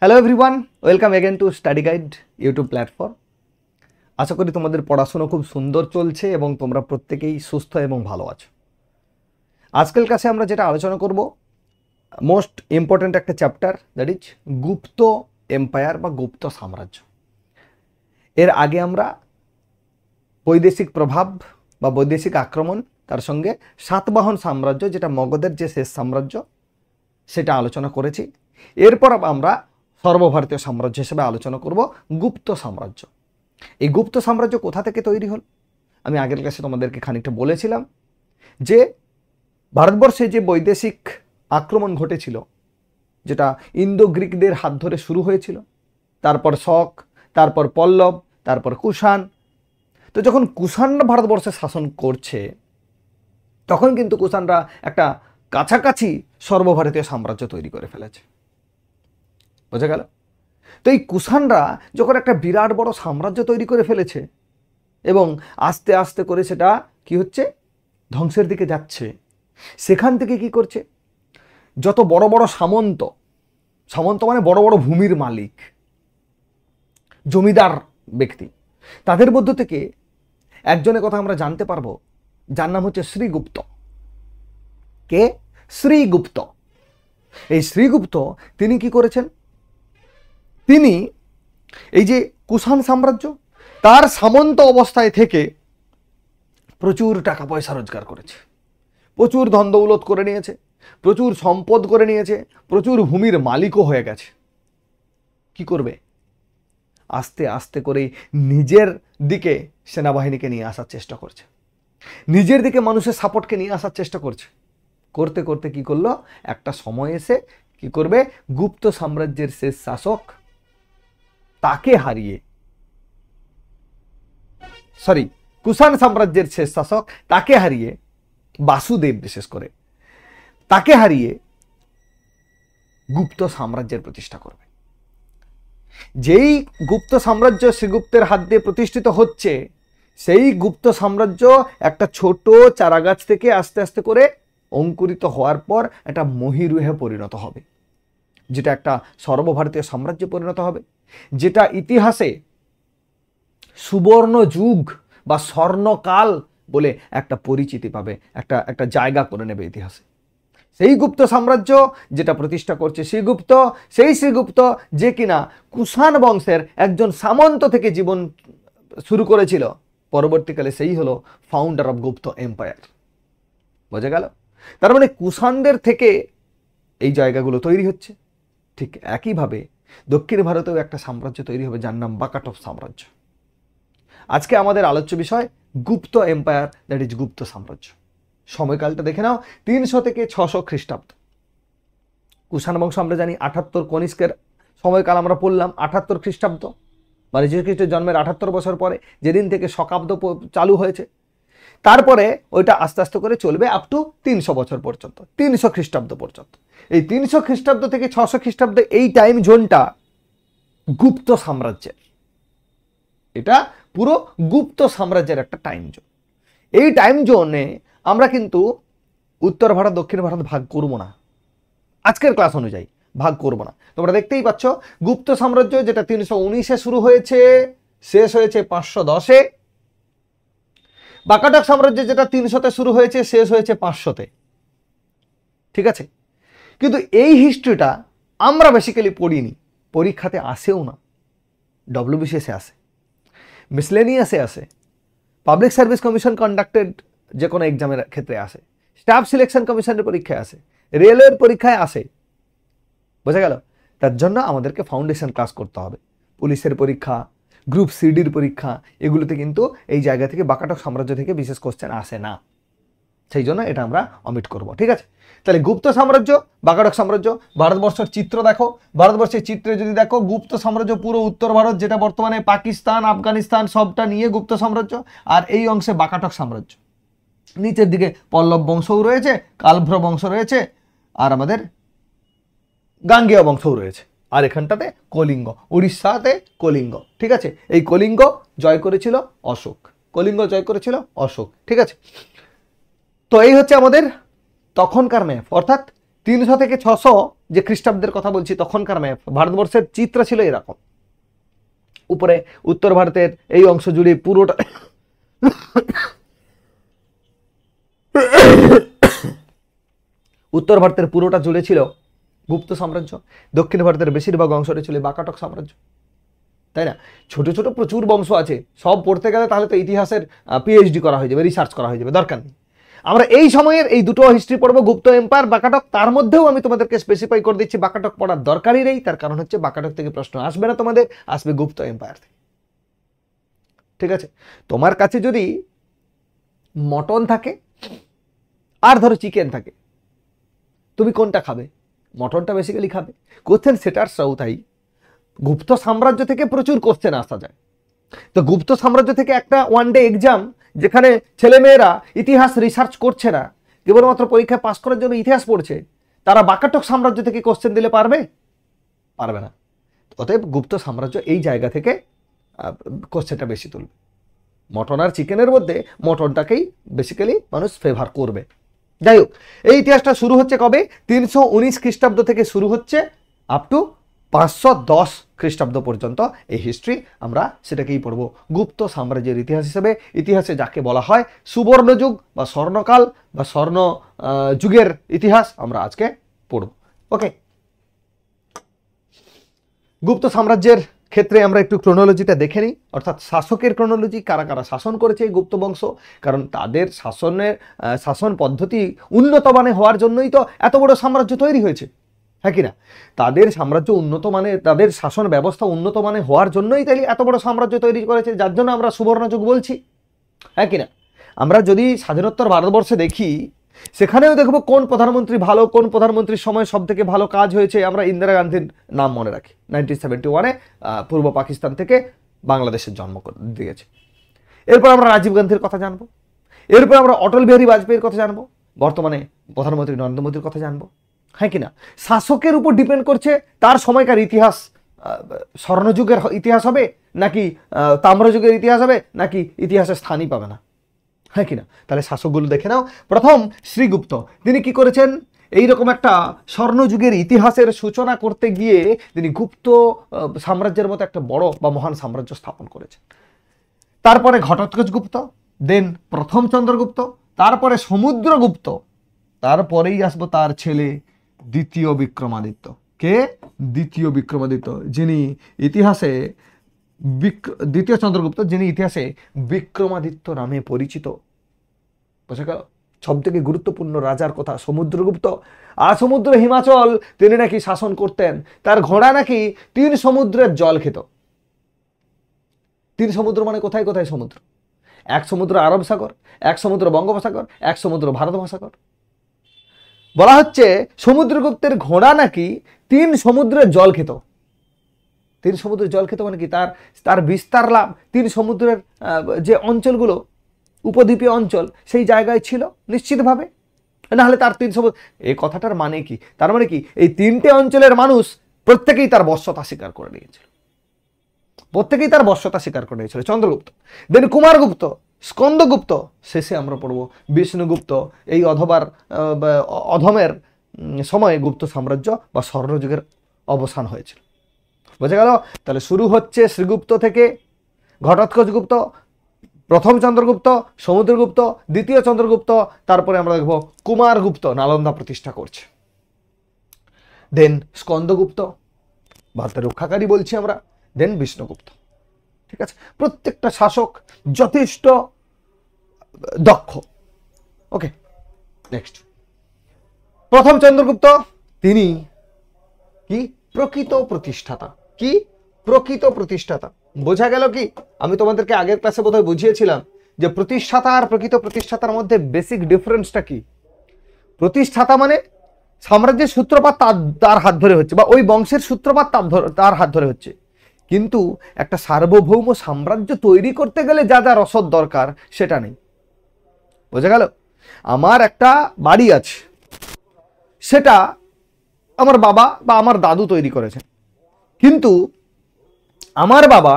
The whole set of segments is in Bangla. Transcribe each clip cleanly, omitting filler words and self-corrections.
Hello everyone, welcome again to study guide YouTube platform. আশা করি তোমাদের পড়াশোনা খুব সুন্দর চলছে এবং তোমরা প্রত্যেকেই সুস্থ এবং ভালো আছো। আজকের ক্লাসে আমরা যেটা আলোচনা করব, মোস্ট ইম্পর্ট্যান্ট একটা chapter, that is Gupta empire বা গুপ্ত সাম্রাজ্য। এর আগে আমরা বৈদেশিক প্রভাব বা বৈদেশিক আক্রমণ, তার সঙ্গে সাতবাহন সাম্রাজ্য, যেটা মগধের যে শেষ সাম্রাজ্য, সেটা আলোচনা করেছি। এরপর আমরা সর্বভারতীয় সাম্রাজ্য হিসেবে আলোচনা করব গুপ্ত সাম্রাজ্য। এই গুপ্ত সাম্রাজ্য কোথা থেকে তৈরি হল? আমি আগের ক্লাসে তোমাদেরকে খানিকটা বলেছিলাম যে ভারতবর্ষে যে বৈদেশিক আক্রমণ ঘটেছিল, যেটা ইন্দো গ্রিকদের হাত ধরে শুরু হয়েছিল, তারপর শক, তারপর পল্লব, তারপর কুষাণ। তো যখন কুষাণরা ভারতবর্ষে শাসন করছে, তখন কিন্তু কুষাণরা একটা কাছাকাছি সর্বভারতীয় সাম্রাজ্য তৈরি করে ফেলেছে। বোঝা গেল? তো এই কুষাণরা যখন একটা বিরাট বড় সাম্রাজ্য তৈরি করে ফেলেছে এবং আস্তে আস্তে করে সেটা কি হচ্ছে, ধ্বংসের দিকে যাচ্ছে, সেখান থেকে কি করছে, যত বড় বড় সামন্ত মানে বড় বড় ভূমির মালিক, জমিদার ব্যক্তি, তাদের মধ্য থেকে একজনের কথা আমরা জানতে পারবো, যার নাম হচ্ছে শ্রীগুপ্ত। কে? শ্রীগুপ্ত। এই শ্রীগুপ্ত তিনি কি করেছেন? তিনি এই যে কুষাণ সাম্রাজ্য, তার সামন্ত অবস্থায় থেকে প্রচুর টাকা পয়সা রোজগার করেছে, প্রচুর ধন দৌলত করে নিয়েছে, প্রচুর সম্পদ করে নিয়েছে, প্রচুর ভূমির মালিকও হয়ে গেছে। কি করবে? আস্তে আস্তে করে নিজের দিকে সেনাবাহিনীকে নিয়ে আসার চেষ্টা করছে, নিজের দিকে মানুষের সাপোর্টকে নিয়ে আসার চেষ্টা করছে। করতে করতে কি করলো, একটা সময় এসে কি করবে, গুপ্ত সাম্রাজ্যের শেষ শাসক তাকে হারিয়ে, কুষাণ সাম্রাজ্যের শেষ শাসক তাকে হারিয়ে, বাসুদেব বিশেষ করে তাকে হারিয়ে গুপ্ত সাম্রাজ্যের প্রতিষ্ঠা করবে। যেই গুপ্ত সাম্রাজ্য শ্রীগুপ্তের হাত দিয়ে প্রতিষ্ঠিত হচ্ছে, সেই গুপ্ত সাম্রাজ্য একটা ছোট চারাগাছ থেকে আস্তে আস্তে করে অঙ্কুরিত হওয়ার পর একটা মহীরুহে পরিণত হবে, যেটা একটা সর্বভারতীয় সাম্রাজ্যে পরিণত হবে, যেটা ইতিহাসে সুবর্ণ যুগ বা স্বর্ণকাল বলে একটা পরিচিতি পাবে, একটা জায়গা করে নেবে ইতিহাসে। সেই গুপ্ত সাম্রাজ্য যেটা প্রতিষ্ঠা করছে শ্রীগুপ্ত, সেই শ্রীগুপ্ত যে কিনা কুষাণ বংশের একজন সামন্ত থেকে জীবন শুরু করেছিল, পরবর্তীকালে সেই হলো ফাউন্ডার অফ গুপ্ত এম্পায়ার। বোঝা গেল? তার মানে কুষাণদের থেকে এই জায়গাগুলো তৈরি হচ্ছে। ঠিক একইভাবে দক্ষিণ ভারতেও একটা সাম্রাজ্য তৈরি হবে, যার নাম বাকাটক সাম্রাজ্য। আজকে আমাদের আলোচ্য বিষয় গুপ্ত এম্পায়ার, দ্যাট ইজ গুপ্ত সাম্রাজ্য। সময়কালটা দেখে নাও, 300 থেকে 600 খ্রিস্টাব্দ। কুষাণ বংশ আমরা জানি 78, কনিষ্কের সময়কাল আমরা পড়লাম 78 খ্রিস্টাব্দ, মানে যীশু খ্রিস্টের জন্মের 78 বছর পরে, যেদিন থেকে শকাব্দ চালু হয়েছে। তারপরে ওইটা আস্তে আস্তে করে চলবে আপ টু 300 বছর পর্যন্ত, 300 খ্রিস্টাব্দ পর্যন্ত। এই 300 খ্রিস্টাব্দ থেকে 600 খ্রিস্টাব্দ এই টাইম জোনটা গুপ্ত সাম্রাজ্যের, এটা পুরো গুপ্ত সাম্রাজ্যের একটা টাইম জোন। এই টাইম জোনে আমরা কিন্তু উত্তর ভারত দক্ষিণ ভারত ভাগ করব না, আজকের ক্লাস অনুযায়ী ভাগ করব না। তোমরা দেখতেই পাচ্ছ, গুপ্ত সাম্রাজ্য যেটা 319-এ শুরু হয়েছে, শেষ হয়েছে 510-এ। বাকাটক সাম্রাজ্য যেটা 300-তে শুরু হয়েছে, শেষ হয়েছে 500-তে। ঠিক আছে? কিন্তু এই হিস্ট্রিটা আমরা বেসিক্যালি পড়িনি, পরীক্ষাতে আসেও না। ডব্লিউবিসিএসে আসে, মিসলেনিয়াসে আসে, পাবলিক সার্ভিস কমিশন কন্ডাক্টেড যে কোনো এক্সামের ক্ষেত্রে আসে, স্টাফ সিলেকশন কমিশনের পরীক্ষায় আসে, রেলওয়ের পরীক্ষায় আসে। বোঝা গেল? তার জন্য আমাদেরকে ফাউন্ডেশন ক্লাস করতে হবে। পুলিশের পরীক্ষা, গ্রুপ সিডির পরীক্ষা, এগুলোতে কিন্তু এই জায়গা থেকে বাকাটক সাম্রাজ্য থেকে বিশেষ কোশ্চেন আসে না, সেই জন্য এটা আমরা অমিট করব। ঠিক আছে? তাহলে গুপ্ত সাম্রাজ্য, বাকাটক সাম্রাজ্য। ভারতবর্ষের চিত্র দেখো, ভারতবর্ষের চিত্রে যদি দেখো, গুপ্ত সাম্রাজ্য পুরো উত্তর ভারত, যেটা বর্তমানে পাকিস্তান, আফগানিস্তান, সবটা নিয়ে গুপ্ত সাম্রাজ্য। আর এই অংশে বাকাটক সাম্রাজ্য। নিচের দিকে পল্লব বংশও রয়েছে, কালভ্র বংশ রয়েছে, আর আমাদের গাঙ্গেয় বংশও রয়েছে। আর এখানটাতে কলিঙ্গ, উড়িষ্যাতে কলিঙ্গ। ঠিক আছে? এই কলিঙ্গ জয় করেছিল অশোক, কলিঙ্গ জয় করেছিল অশোক। ঠিক আছে? তো এই হচ্ছে আমাদের তখনকার ম্যাপ, অর্থাৎ 300 থেকে 600 যে খ্রিস্টাব্দের কথা বলছি তখনকার ম্যাপ, ভারতবর্ষের চিত্র ছিল এরকম। উপরে উত্তর ভারতের এই অংশ জুড়ে পুরোটা উত্তর ভারতের পুরোটা জুড়ে ছিল গুপ্ত সাম্রাজ্য, দক্ষিণ ভারতের বেশিরভাগ অংশটা ছিল বাকাটক সাম্রাজ্য, তাই না? ছোট ছোট প্রচুর বংশ আছে, সব পড়তে গেলে তাহলে তো ইতিহাসের পিএইচডি করা হয়ে যাবে, রিসার্চ করা হয়ে যাবে, দরকার নেই। আমরা এই সময়ের এই দুটো হিস্ট্রি পড়বো, গুপ্ত এম্পায়ার, বাকাটক। তার মধ্যেও আমি তোমাদেরকে স্পেসিফাই করে দিচ্ছি বাকাটক পড়ার দরকারই নেই, তার কারণ হচ্ছে বাকাটক থেকে প্রশ্ন আসবে না তোমাদের, আসবে গুপ্ত এম্পায়ার থেকে। ঠিক আছে? তোমার কাছে যদি মটন থাকে আর ধরো চিকেন থাকে, তুমি কোনটা খাবে? মটনটা বেসিক্যালি খাবে। কোশ্চেন সেটারসরাও তাই, গুপ্ত সাম্রাজ্য থেকে প্রচুর কোশ্চেন আসা যায়। তো গুপ্ত সাম্রাজ্য থেকে একটা ওয়ান ডে এক্সাম, যেখানে ছেলেমেয়েরা ইতিহাস রিসার্চ করছে না, কেবলমাত্র পরীক্ষায় পাস করার জন্য ইতিহাস পড়ছে, তারা বাকাটক সাম্রাজ্য থেকে কোশ্চেন দিলে পারবে? পারবে না। অতএব গুপ্ত সাম্রাজ্য এই জায়গা থেকে কোশ্চেনটা বেশি তুলবে। মটন আর চিকেনের মধ্যে মটনটাকেই বেসিক্যালি মানুষ ফেভার করবে। যাই হোক, এই ইতিহাসটা শুরু হচ্ছে কবে? 319 খ্রিস্টাব্দ থেকে শুরু হচ্ছে আপ টু 510 খ্রিস্টাব্দ পর্যন্ত এই হিস্ট্রি। আমরা সেটাকেই পড়ব গুপ্ত সাম্রাজ্যের ইতিহাস হিসেবে। ইতিহাসে যাকে বলা হয় সুবর্ণযুগ বা স্বর্ণকাল বা স্বর্ণ যুগের ইতিহাস আমরা আজকে পড়ব। ওকে, গুপ্ত সাম্রাজ্যের ক্ষেত্রে আমরা একটু ক্রোনোলজিটা দেখে নিই, অর্থাৎ শাসকের ক্রোনোলজি, কারা কারা শাসন করেছে এই গুপ্ত বংশ। কারণ তাদের শাসন পদ্ধতি উন্নত মানে হওয়ার জন্যই তো এত বড় সাম্রাজ্য তৈরি হয়েছে, হ্যাঁ কিনা? তাদের সাম্রাজ্য উন্নত মানে, তাদের শাসন ব্যবস্থা উন্নত মানে হওয়ার জন্যই তাই এত বড় সাম্রাজ্য তৈরি করেছে, যার জন্য আমরা সুবর্ণযুগ বলছি, হ্যাঁ কিনা? আমরা যদি স্বাধীনোত্তর ভারতবর্ষে দেখি, সেখানেও দেখবো কোন প্রধানমন্ত্রী ভালো, কোন প্রধানমন্ত্রীর সময় সব থেকে ভালো কাজ হয়েছে। আমরা ইন্দিরা গান্ধীর নাম মনে রাখি, 1971-এ পূর্ব পাকিস্তান থেকে বাংলাদেশের জন্ম দিয়েছে। এরপর আমরা রাজীব গান্ধীর কথা জানবো, এরপর আমরা অটল বিহারী বাজপেয়ীর কথা জানবো, বর্তমানে প্রধানমন্ত্রী নরেন্দ্র মোদীর কথা জানবো, হ্যাঁ কিনা? শাসকের উপর ডিপেন্ড করছে তার সময়কার ইতিহাস স্বর্ণযুগের ইতিহাস হবে নাকি তাম্রযুগের ইতিহাস হবে, নাকি ইতিহাসের স্থানই পাবে না, হ্যাঁ কিনা? তাহলে শাসকগুলো দেখে নাও। প্রথম শ্রীগুপ্ত, তিনি কি করেছেন? এইরকম একটা স্বর্ণযুগের ইতিহাসের সূচনা করতে গিয়ে তিনি গুপ্ত সাম্রাজ্যের মতো একটা বড় বা মহান সাম্রাজ্য স্থাপন করেছেন। তারপরে ঘটোৎকচ গুপ্ত, দেন প্রথম চন্দ্রগুপ্ত, তারপরে সমুদ্রগুপ্ত, তারপরেই আসবো তার ছেলে দ্বিতীয় বিক্রমাদিত্য। কে? দ্বিতীয় বিক্রমাদিত্য, যিনি ইতিহাসে দ্বিতীয় চন্দ্রগুপ্ত, যিনি ইতিহাসে বিক্রমাদিত্য নামে পরিচিত। বোঝা গেল? সব থেকে গুরুত্বপূর্ণ রাজার কথা সমুদ্রগুপ্ত। আর সমুদ্র হিমাচল তিনি নাকি শাসন করতেন, তার ঘোড়া নাকি 3 সমুদ্রের জল খেত। 3 সমুদ্র মানে কোথায় কোথায় সমুদ্র? এক সমুদ্র আরব সাগর, এক সমুদ্র বঙ্গোপসাগর, এক সমুদ্র ভারত মহাসাগর। বলা হচ্ছে সমুদ্রগুপ্তের ঘোড়া নাকি 3 সমুদ্রের জল খেত। 3 সমুদ্রের জল খেত মানে কি? তার বিস্তার লাভ 3 সমুদ্রের যে অঞ্চলগুলো উপদ্বীপীয় অঞ্চল সেই জায়গায় ছিল নিশ্চিতভাবে, নাহলে তার 3 সমুদ্র। এই কথাটার মানে কি? তার মানে কি এই 3টে অঞ্চলের মানুষ প্রত্যেকেই তার বশ্যতা স্বীকার করে নিয়েছিল, প্রত্যেকেই তার বশ্যতা স্বীকার করে নিয়েছিল। চন্দ্রগুপ্ত, দেন কুমারগুপ্ত, স্কন্দগুপ্ত, শেষে আমরা পড়ব বিষ্ণুগুপ্ত। এই অধমের সময়ে গুপ্ত সাম্রাজ্য বা স্বর্ণযুগের অবসান হয়েছিল। বোঝা গেল? তাহলে শুরু হচ্ছে শ্রীগুপ্ত থেকে, ঘটোৎকচ গুপ্ত, প্রথম চন্দ্রগুপ্ত, সমুদ্রগুপ্ত, দ্বিতীয় চন্দ্রগুপ্ত, তারপরে আমরা দেখব কুমারগুপ্ত নালন্দা প্রতিষ্ঠা করছে, দেন স্কন্দগুপ্ত, ভারতের রক্ষাকারী বলছি আমরা, দেন বিষ্ণুগুপ্ত। ঠিক আছে? প্রত্যেকটা শাসক যথেষ্ট দক্ষ। ওকে, নেক্সট প্রথম চন্দ্রগুপ্ত, তিনি কি? প্রকৃত প্রতিষ্ঠাতা। কি? প্রকৃত প্রতিষ্ঠাতা। বোঝা গেল কি? আমি তোমাদেরকে আগের ক্লাসে বোধহয় বুঝিয়েছিলাম যে প্রতিষ্ঠাতা আর প্রকৃত প্রতিষ্ঠাতার মধ্যে বেসিক ডিফারেন্সটা কি। প্রতিষ্ঠাতা মানে সাম্রাজ্যের সূত্রপাত তার হাত ধরে হচ্ছে, বা ওই বংশের সূত্রপাত তার হাত ধরে হচ্ছে, কিন্তু একটা সার্বভৌম সাম্রাজ্য তৈরি করতে গেলে যা যা রসদ দরকার সেটা নেই। বোঝা গেল? আমার একটা বাড়ি আছে, সেটা আমার বাবা বা আমার দাদু তৈরি করেছেন, কিন্তু আমার বাবা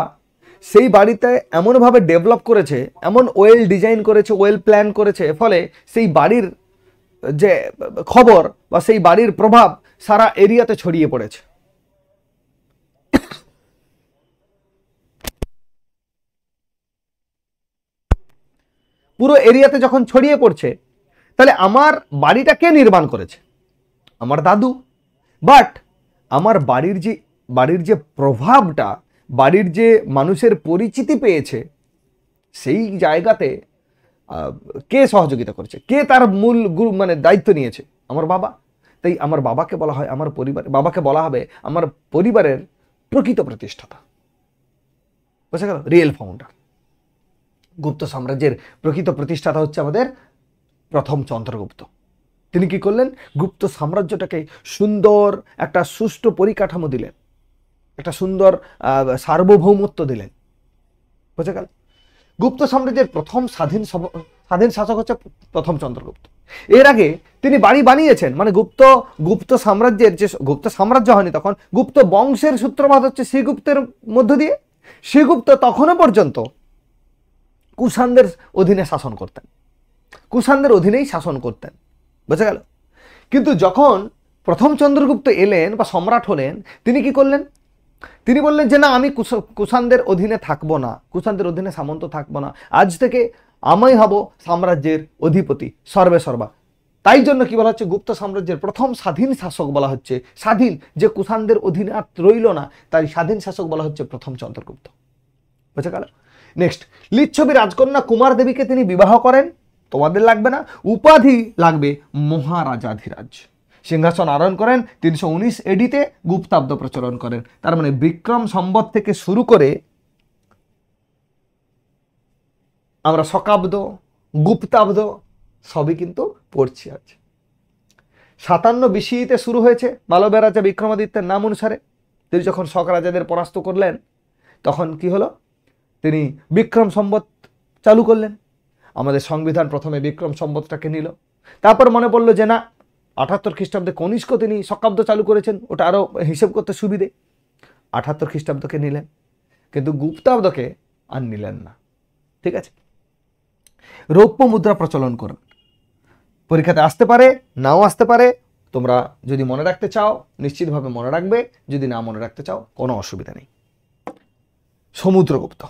সেই বাড়িতে এমনভাবে ডেভেলপ করেছে, এমন ওয়েল ডিজাইন করেছে, ওয়েল প্ল্যান করেছে, ফলে সেই বাড়ির যে খবর বা সেই বাড়ির প্রভাব সারা এরিয়াতে ছড়িয়ে পড়েছে। পুরো এরিয়াতে যখন ছড়িয়ে পড়ছে, তাহলে আমার বাড়িটা কে নির্মাণ করেছে? আমার দাদু। বাট আমার বাড়ির যে প্রভাবটা, বাড়ির যে মানুষের পরিচিতি পেয়েছে, সেই জায়গাতে কে সহযোগিতা করেছে, কে তার মূল মানে দায়িত্ব নিয়েছে? আমার বাবা। তাই আমার বাবাকে বলা হয় আমার পরিবার, বাবাকে বলা হবে আমার পরিবারের প্রকৃত প্রতিষ্ঠাতা। বুঝা গেল? Real founder. গুপ্ত সাম্রাজ্যের প্রকৃত প্রতিষ্ঠাতা হচ্ছে আমাদের প্রথম চন্দ্রগুপ্ত। তিনি কি করলেন? গুপ্ত সাম্রাজ্যটাকে সুন্দর একটা সুষ্ঠু পরিকাঠামো দিলেন, একটা সুন্দর সার্বভৌমত্ব দিলেন। বুঝা গেল? গুপ্ত সাম্রাজ্যের প্রথম স্বাধীন শাসক হচ্ছে প্রথম চন্দ্রগুপ্ত। এর আগে তিনি বাড়ি বানিয়েছেন, মানে গুপ্ত সাম্রাজ্যের যে গুপ্ত সাম্রাজ্য হয়নি তখন, গুপ্ত বংশের সূত্রপাত হচ্ছে শ্রীগুপ্তের মধ্য দিয়ে। শ্রীগুপ্ত তখনও পর্যন্ত কুষাণদের অধীনে শাসন করতেন, কুষাণদের অধীনেই শাসন করতেন। বুঝা গেল? কিন্তু যখন প্রথম চন্দ্রগুপ্ত এলেন বা সম্রাট হলেন, তিনি কি করলেন? তিনি বললেন যে না, আমি কুষাণদের অধীনে থাকবো না, কুষাণদের অধীনে সামন্ত থাকবো না, আজ থেকে আমি হব সাম্রাজ্যের অধিপতি সর্বে সর্বা। তাই জন্য কি বলা হচ্ছে? গুপ্ত সাম্রাজ্যের প্রথম স্বাধীন শাসক বলা হচ্ছে, স্বাধীন, যে কুষাণদের অধীনে আর রইল না, তাই স্বাধীন শাসক বলা হচ্ছে প্রথম চন্দ্রগুপ্ত। বুঝা গেল? নেক্সট, লিচ্ছবি রাজকন্যা কুমার দেবীকে তিনি বিবাহ করেন। তোমাদের লাগবে না, উপাধি লাগবে মহারাজাধিরাজ। সিংহাসন আরোহণ করেন 319 এডিতে, গুপ্তাব্দ প্রচলন করেন। তার মানে বিক্রম সম্বত থেকে শুরু করে আমরা শকাব্দ, গুপ্তাব্দ সবই কিন্তু পড়ছি আজ। 57 BCE শুরু হয়েছে মালবের রাজা বিক্রমাদিত্যের নাম অনুসারে। তিনি যখন শক রাজাদের পরাস্ত করলেন, তখন কি হলো? তিনি বিক্রম সম্বত চালু করলেন। আমাদের সংবিধান প্রথমে বিক্রম সম্বতটাকে নিল, তারপর মনে পড়লো যে না, 78 খ্রিস্টাব্দে কনিষ্ক তিনি শকাব্দ চালু করেছেন, ওটা আরও হিসেব করতে সুবিধে, 78 খ্রিস্টাব্দকে নিলেন, কিন্তু গুপ্তাব্দকে আর নিলেন না। ঠিক আছে? রৌপ্য মুদ্রা প্রচলন করুন। পরীক্ষাতে আসতে পারে, নাও আসতে পারে। তোমরা যদি মনে রাখতে চাও নিশ্চিতভাবে মনে রাখবে, যদি না মনে রাখতে চাও কোনো অসুবিধা নেই। সমুদ্রগুপ্ত,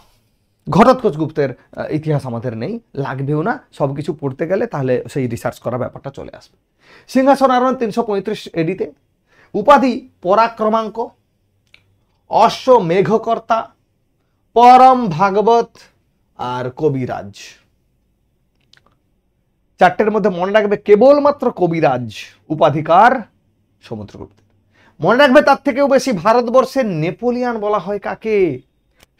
ঘটোৎকচ গুপ্তের ইতিহাস আমাদের নেই, লাগবেও না। সব কিছু পড়তে গেলে তাহলে সেই রিসার্চ করা ব্যাপারটা চলে আসবে। সিংহাসন আরোহণ 335 এডিতে। উপাধি পরাক্রমাঙ্ক, অশ্বমেঘকর্তা, পরম ভাগবত আর কবিরাজ। চারটের মধ্যে মনে রাখবে কেবলমাত্র কবিরাজ উপাধিকার সমুদ্রগুপ্ত। মনে রাখবে তার থেকেও বেশি ভারতবর্ষের নেপোলিয়ান বলা হয় কাকে?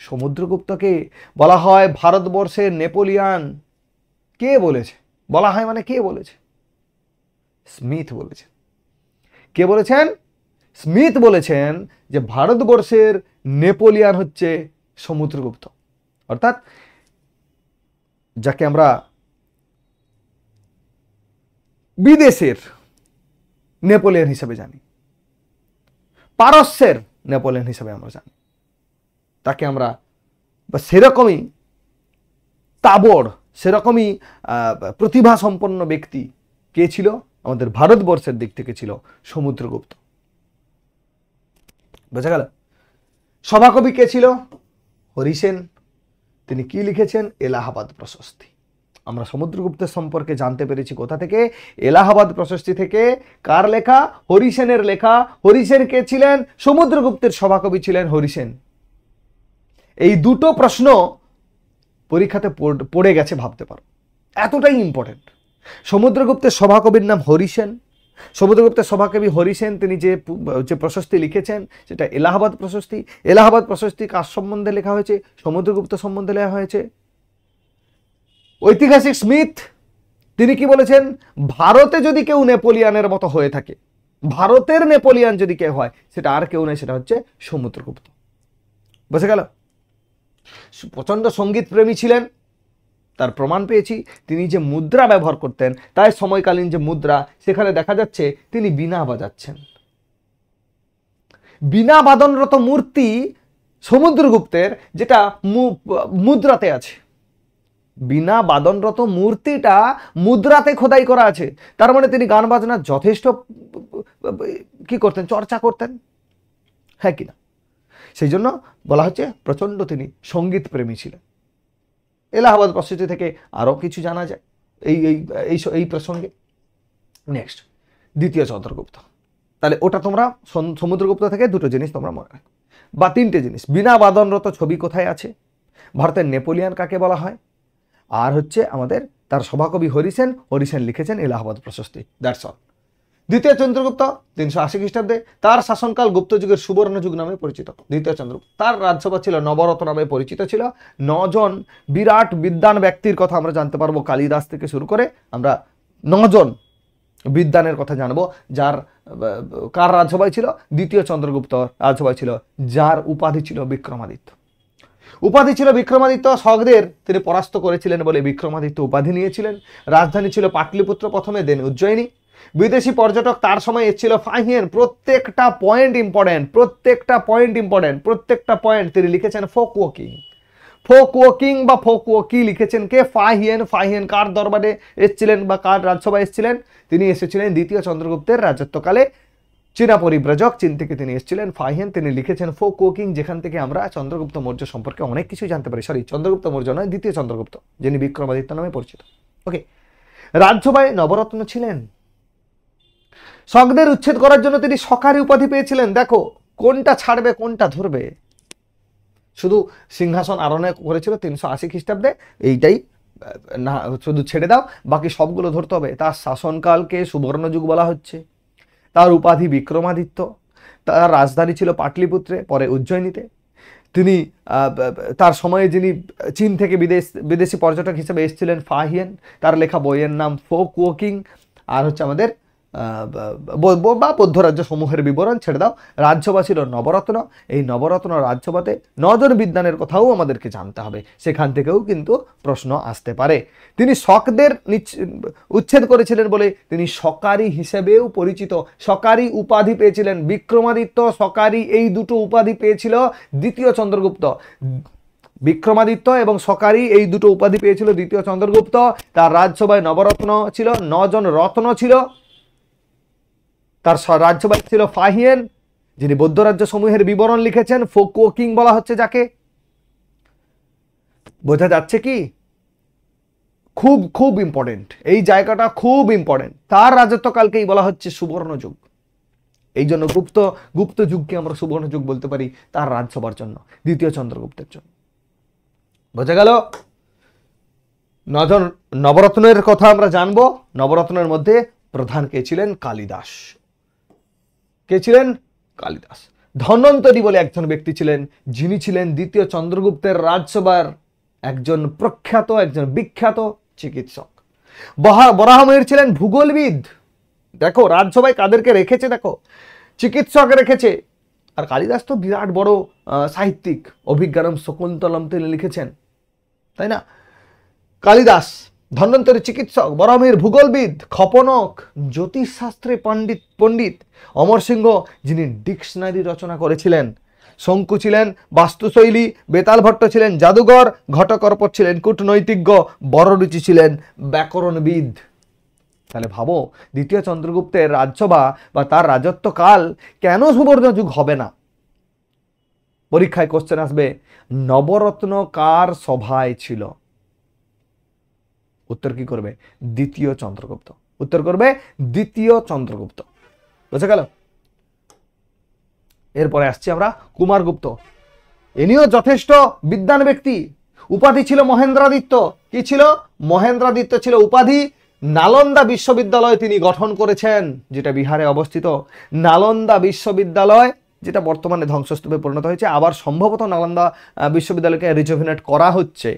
সমুদ্রগুপ্তকে বলা হয় ভারতবর্ষের নেপোলিয়ান। কে বলেছে? বলা হয় মানে কে বলেছে? স্মিথ বলেছেন। কে বলেছেন? স্মিথ বলেছেন যে ভারতবর্ষের নেপোলিয়ান হচ্ছে সমুদ্রগুপ্ত, অর্থাৎ যাকে আমরা বিদেশের নেপোলিয়ান হিসেবে জানি, পারস্যের নেপোলিয়ান হিসেবে আমরা জানি, তাকে আমরা সেরকমই তাবড়, সেরকমই প্রতিভা সম্পন্ন ব্যক্তি কে ছিল? আমাদের ভারতবর্ষের দিক থেকে ছিল সমুদ্রগুপ্ত। বোঝা গেল? সভাকবি কে ছিল? হরিসেন। তিনি কি লিখেছেন? এলাহাবাদ প্রশস্তি। আমরা সমুদ্রগুপ্তের সম্পর্কে জানতে পেরেছি কোথা থেকে? এলাহাবাদ প্রশস্তি থেকে। কার লেখা? হরিসেনের লেখা। হরিসেন কে ছিলেন? সমুদ্রগুপ্তের সভাকবি ছিলেন হরিসেন। এই দুটো প্রশ্ন পরীক্ষাতে পড়ে গেছে, ভাবতে পারো, এতটাই ইম্পর্টেন্ট। সমুদ্রগুপ্তের সভাকবির নাম হরিসেন। সমুদ্রগুপ্তের সভাকবি হরিসেন তিনি যে প্রশস্তি লিখেছেন সেটা এলাহাবাদ প্রশস্তি। এলাহাবাদ প্রশস্তি কার সম্বন্ধে লেখা হয়েছে? সমুদ্রগুপ্ত সম্বন্ধে লেখা হয়েছে। ঐতিহাসিক স্মিথ তিনি কি বলেছেন? ভারতে যদি কেউ নেপোলিয়ানের মতো হয়ে থাকে, ভারতের নেপোলিয়ান যদি কেউ হয়, সেটা আর কেউ নয়, সেটা হচ্ছে সমুদ্রগুপ্ত। বুঝে গেল? প্রচন্ড সঙ্গীত প্রেমী ছিলেন, তার প্রমাণ পেয়েছি। তিনি যে মুদ্রা ব্যবহার করতেন, তাই সময়কালীন যে মুদ্রা, সেখানে দেখা যাচ্ছে তিনি বীণা বাজাচ্ছেন। বীণা বাদনরত মূর্তি সমুদ্রগুপ্তের, যেটা মুদ্রাতে আছে। বিনা বাদনরত মূর্তিটা মুদ্রাতে খোদাই করা আছে, তার মানে তিনি গান বাজনার যথেষ্ট কি করতেন, চর্চা করতেন, হ্যাঁ কিনা? সেই জন্য বলা হচ্ছে প্রচণ্ড তিনি সঙ্গীত প্রেমী ছিলেন। এলাহাবাদ প্রস্তুতি থেকে আরও কিছু জানা যায় এই এই এই প্রসঙ্গে। নেক্সট, দ্বিতীয় চন্দ্রগুপ্ত। তাহলে ওটা তোমরা সমুদ্রগুপ্ত থেকে দুটো জিনিস তোমরা মনে রাখো, বা তিনটে জিনিস। বিনা বাদনরত ছবি কোথায় আছে, ভারতের নেপোলিয়ান কাকে বলা হয়, আর হচ্ছে আমাদের তার সভাকবি হরিসেন লিখেছেন এলাহাবাদ প্রশস্তি। That's all. দ্বিতীয় চন্দ্রগুপ্ত 380 খ্রিস্টাব্দে, তার শাসনকাল গুপ্ত যুগের সুবর্ণ যুগ নামে পরিচিত। দ্বিতীয় চন্দ্রগুপ্ত, তার রাজসভা ছিল নবরত্ন নামে পরিচিত ছিল। 9 জন বিরাট বিদ্বান ব্যক্তির কথা আমরা জানতে পারবো, কালিদাস থেকে শুরু করে আমরা 9 জন বিদ্বানের কথা জানবো, যার কার রাজসভায় ছিল, দ্বিতীয় চন্দ্রগুপ্ত রাজসভায় ছিল, যার উপাধি ছিল বিক্রমাদিত্য। উপাধি ছিল বিক্রমাদিত্য, শকদের তিনি পরাস্ত করেছিলেন বলে বিক্রমাদিত্য উপাধি নিয়েছিলেন। রাজধানী ছিল পাটলিপুত্র প্রথমে, দেন উজ্জয়িনী। বিদেশি পর্যটক তার সময় এসেছিল ফাহিয়েন। প্রত্যেকটা পয়েন্ট ইম্পর্টেন্ট, প্রত্যেকটা পয়েন্ট তিনি লিখেছেন ফোক ওয়াকিং বা ফোক ওয়াকি লিখেছেন কে, ফাহিয়েন কার দরবারে এসেছিলেন বা কার রাজসভায় এসেছিলেন, তিনি এসেছিলেন দ্বিতীয় চন্দ্রগুপ্তের রাজত্বকালে। চীনা পরিব্রাজক, চীন থেকে তিনি এসেছিলেন ফাহিয়েন, তিনি লিখেছেন ফোক ওয়াকিং, যেখান থেকে আমরা চন্দ্রগুপ্ত মৌর্য সম্পর্কে অনেক কিছু জানতে পারি। চন্দ্রগুপ্ত মৌর্য নয়, দ্বিতীয় চন্দ্রগুপ্ত, যিনি বিক্রমাদিত্য নামে পরিচিত। ওকে, রাজসভায় নবরত্ন ছিলেন। শকদের উচ্ছেদ করার জন্য তিনি সকারি উপাধি পেয়েছিলেন। দেখো কোনটা ছাড়বে কোনটা ধরবে, শুধু সিংহাসন আরোহণ করেছিল 380 খ্রিস্টাব্দে, এইটাই না শুধু ছেড়ে দাও, বাকি সবগুলো ধরতে হবে। তার শাসনকালকে সুবর্ণযুগ বলা হচ্ছে, তার উপাধি বিক্রমাদিত্য, তার রাজধানী ছিল পাটলিপুত্রে, পরে উজ্জয়িনীতে। তিনি তার সময়ে যিনি চীন থেকে বিদেশি পর্যটক হিসেবে এসেছিলেন ফাহিয়েন, তার লেখা বইয়ের নাম ফোক ওয়াকিং। আর হচ্ছে আমাদের বা বৌদ্ধ রাজ্য সমূহের বিবরণ ছেড়ে দাও। রাজ্যসভা ছিল নবরত্ন, এই নবরত্ন রাজ্যসভাতে 9 জন বিদ্বানের কথাও আমাদেরকে জানতে হবে, সেখান থেকেও কিন্তু প্রশ্ন আসতে পারে। তিনি শকদের উচ্ছেদ করেছিলেন বলে তিনি সকারি হিসেবেও পরিচিত, সকারি উপাধি পেয়েছিলেন। বিক্রমাদিত্য, সকারি, এই দুটো উপাধি পেয়েছিল দ্বিতীয় চন্দ্রগুপ্ত। বিক্রমাদিত্য এবং সকারি এই দুটো উপাধি পেয়েছিল দ্বিতীয় চন্দ্রগুপ্ত। তার রাজসভায় নবরত্ন ছিল, 9 জন রত্ন ছিল। তার রাজ্যবাহী ছিল ফাহিয়েন, যিনি বৌদ্ধ রাজ্য সমূহের বিবরণ লিখেছেন, ফোক ওয়াকিং বলা হচ্ছে যাকে। বোঝা যাচ্ছে কি? খুব খুব ইম্পর্টেন্ট, এই জায়গাটা খুব ইম্পর্টেন্ট। তার রাজত্বকালকেই বলা হচ্ছে সুবর্ণ যুগ। এই জন্য গুপ্ত যুগকে আমরা সুবর্ণ যুগ বলতে পারি তার রাজসভার জন্য, দ্বিতীয় চন্দ্রগুপ্তের জন্য। বোঝা গেল? 9 জন নবরত্নের কথা আমরা জানবো। নবরত্নের মধ্যে প্রধান কে ছিলেন? কালিদাস। কে ছিলেন? কালিদাস। ধন্বন্তরী বলে একজন ব্যক্তি ছিলেন, যিনি ছিলেন দ্বিতীয় চন্দ্রগুপ্তের রাজসভার একজন প্রখ্যাত, একজন বিখ্যাত চিকিৎসক। বরাহমিহির ছিলেন ভূগোলবিদ। দেখো রাজসভায় কাদেরকে রেখেছে, দেখো চিকিৎসক রেখেছে। আর কালিদাস তো বিরাট বড় সাহিত্যিক, অভিজ্ঞানম শকুন্তলম তিনি লিখেছেন, তাই না? কালিদাস ধন্বন্তরী চিকিৎসক, বরাহমিহির ভূগোলবিদ, খপনক জ্যোতিষশাস্ত্রে পণ্ডিত, অমর সিংহ যিনি ডিকশনারি রচনা করেছিলেন, শঙ্কু ছিলেন বাস্তুশৈলী, বেতাল ভট্ট ছিলেন জাদুঘর, ঘটকর্পট ছিলেন কূটনৈতিজ্ঞ, বড়রুচি ছিলেন ব্যাকরণবিদ। তাহলে ভাবো দ্বিতীয় চন্দ্রগুপ্তের রাজসভা বা তার রাজত্বকাল কেন সুবর্ণ যুগ হবে না? পরীক্ষায় কোশ্চেন আসবে, নবরত্ন কার সভায় ছিল? উত্তর কি করবে? দ্বিতীয় চন্দ্রগুপ্ত। উত্তর করবে দ্বিতীয় চন্দ্রগুপ্ত। বুঝে গেল? এরপরে আসছি আমরা কুমারগুপ্ত। ইনিও যথেষ্ট বিদ্বান ব্যক্তি। উপাধি ছিল মহেন্দ্রাদিত্য। কি ছিল? মহেন্দ্রাদিত্য ছিল উপাধি। নালন্দা বিশ্ববিদ্যালয় তিনি গঠন করেছেন, যেটা বিহারে অবস্থিত। নালন্দা বিশ্ববিদ্যালয়, যেটা বর্তমানে ধ্বংসস্তূপে পরিণত হয়েছে, আবার সম্ভবত নালন্দা বিশ্ববিদ্যালয়কে রিজুভিনেট করা হচ্ছে।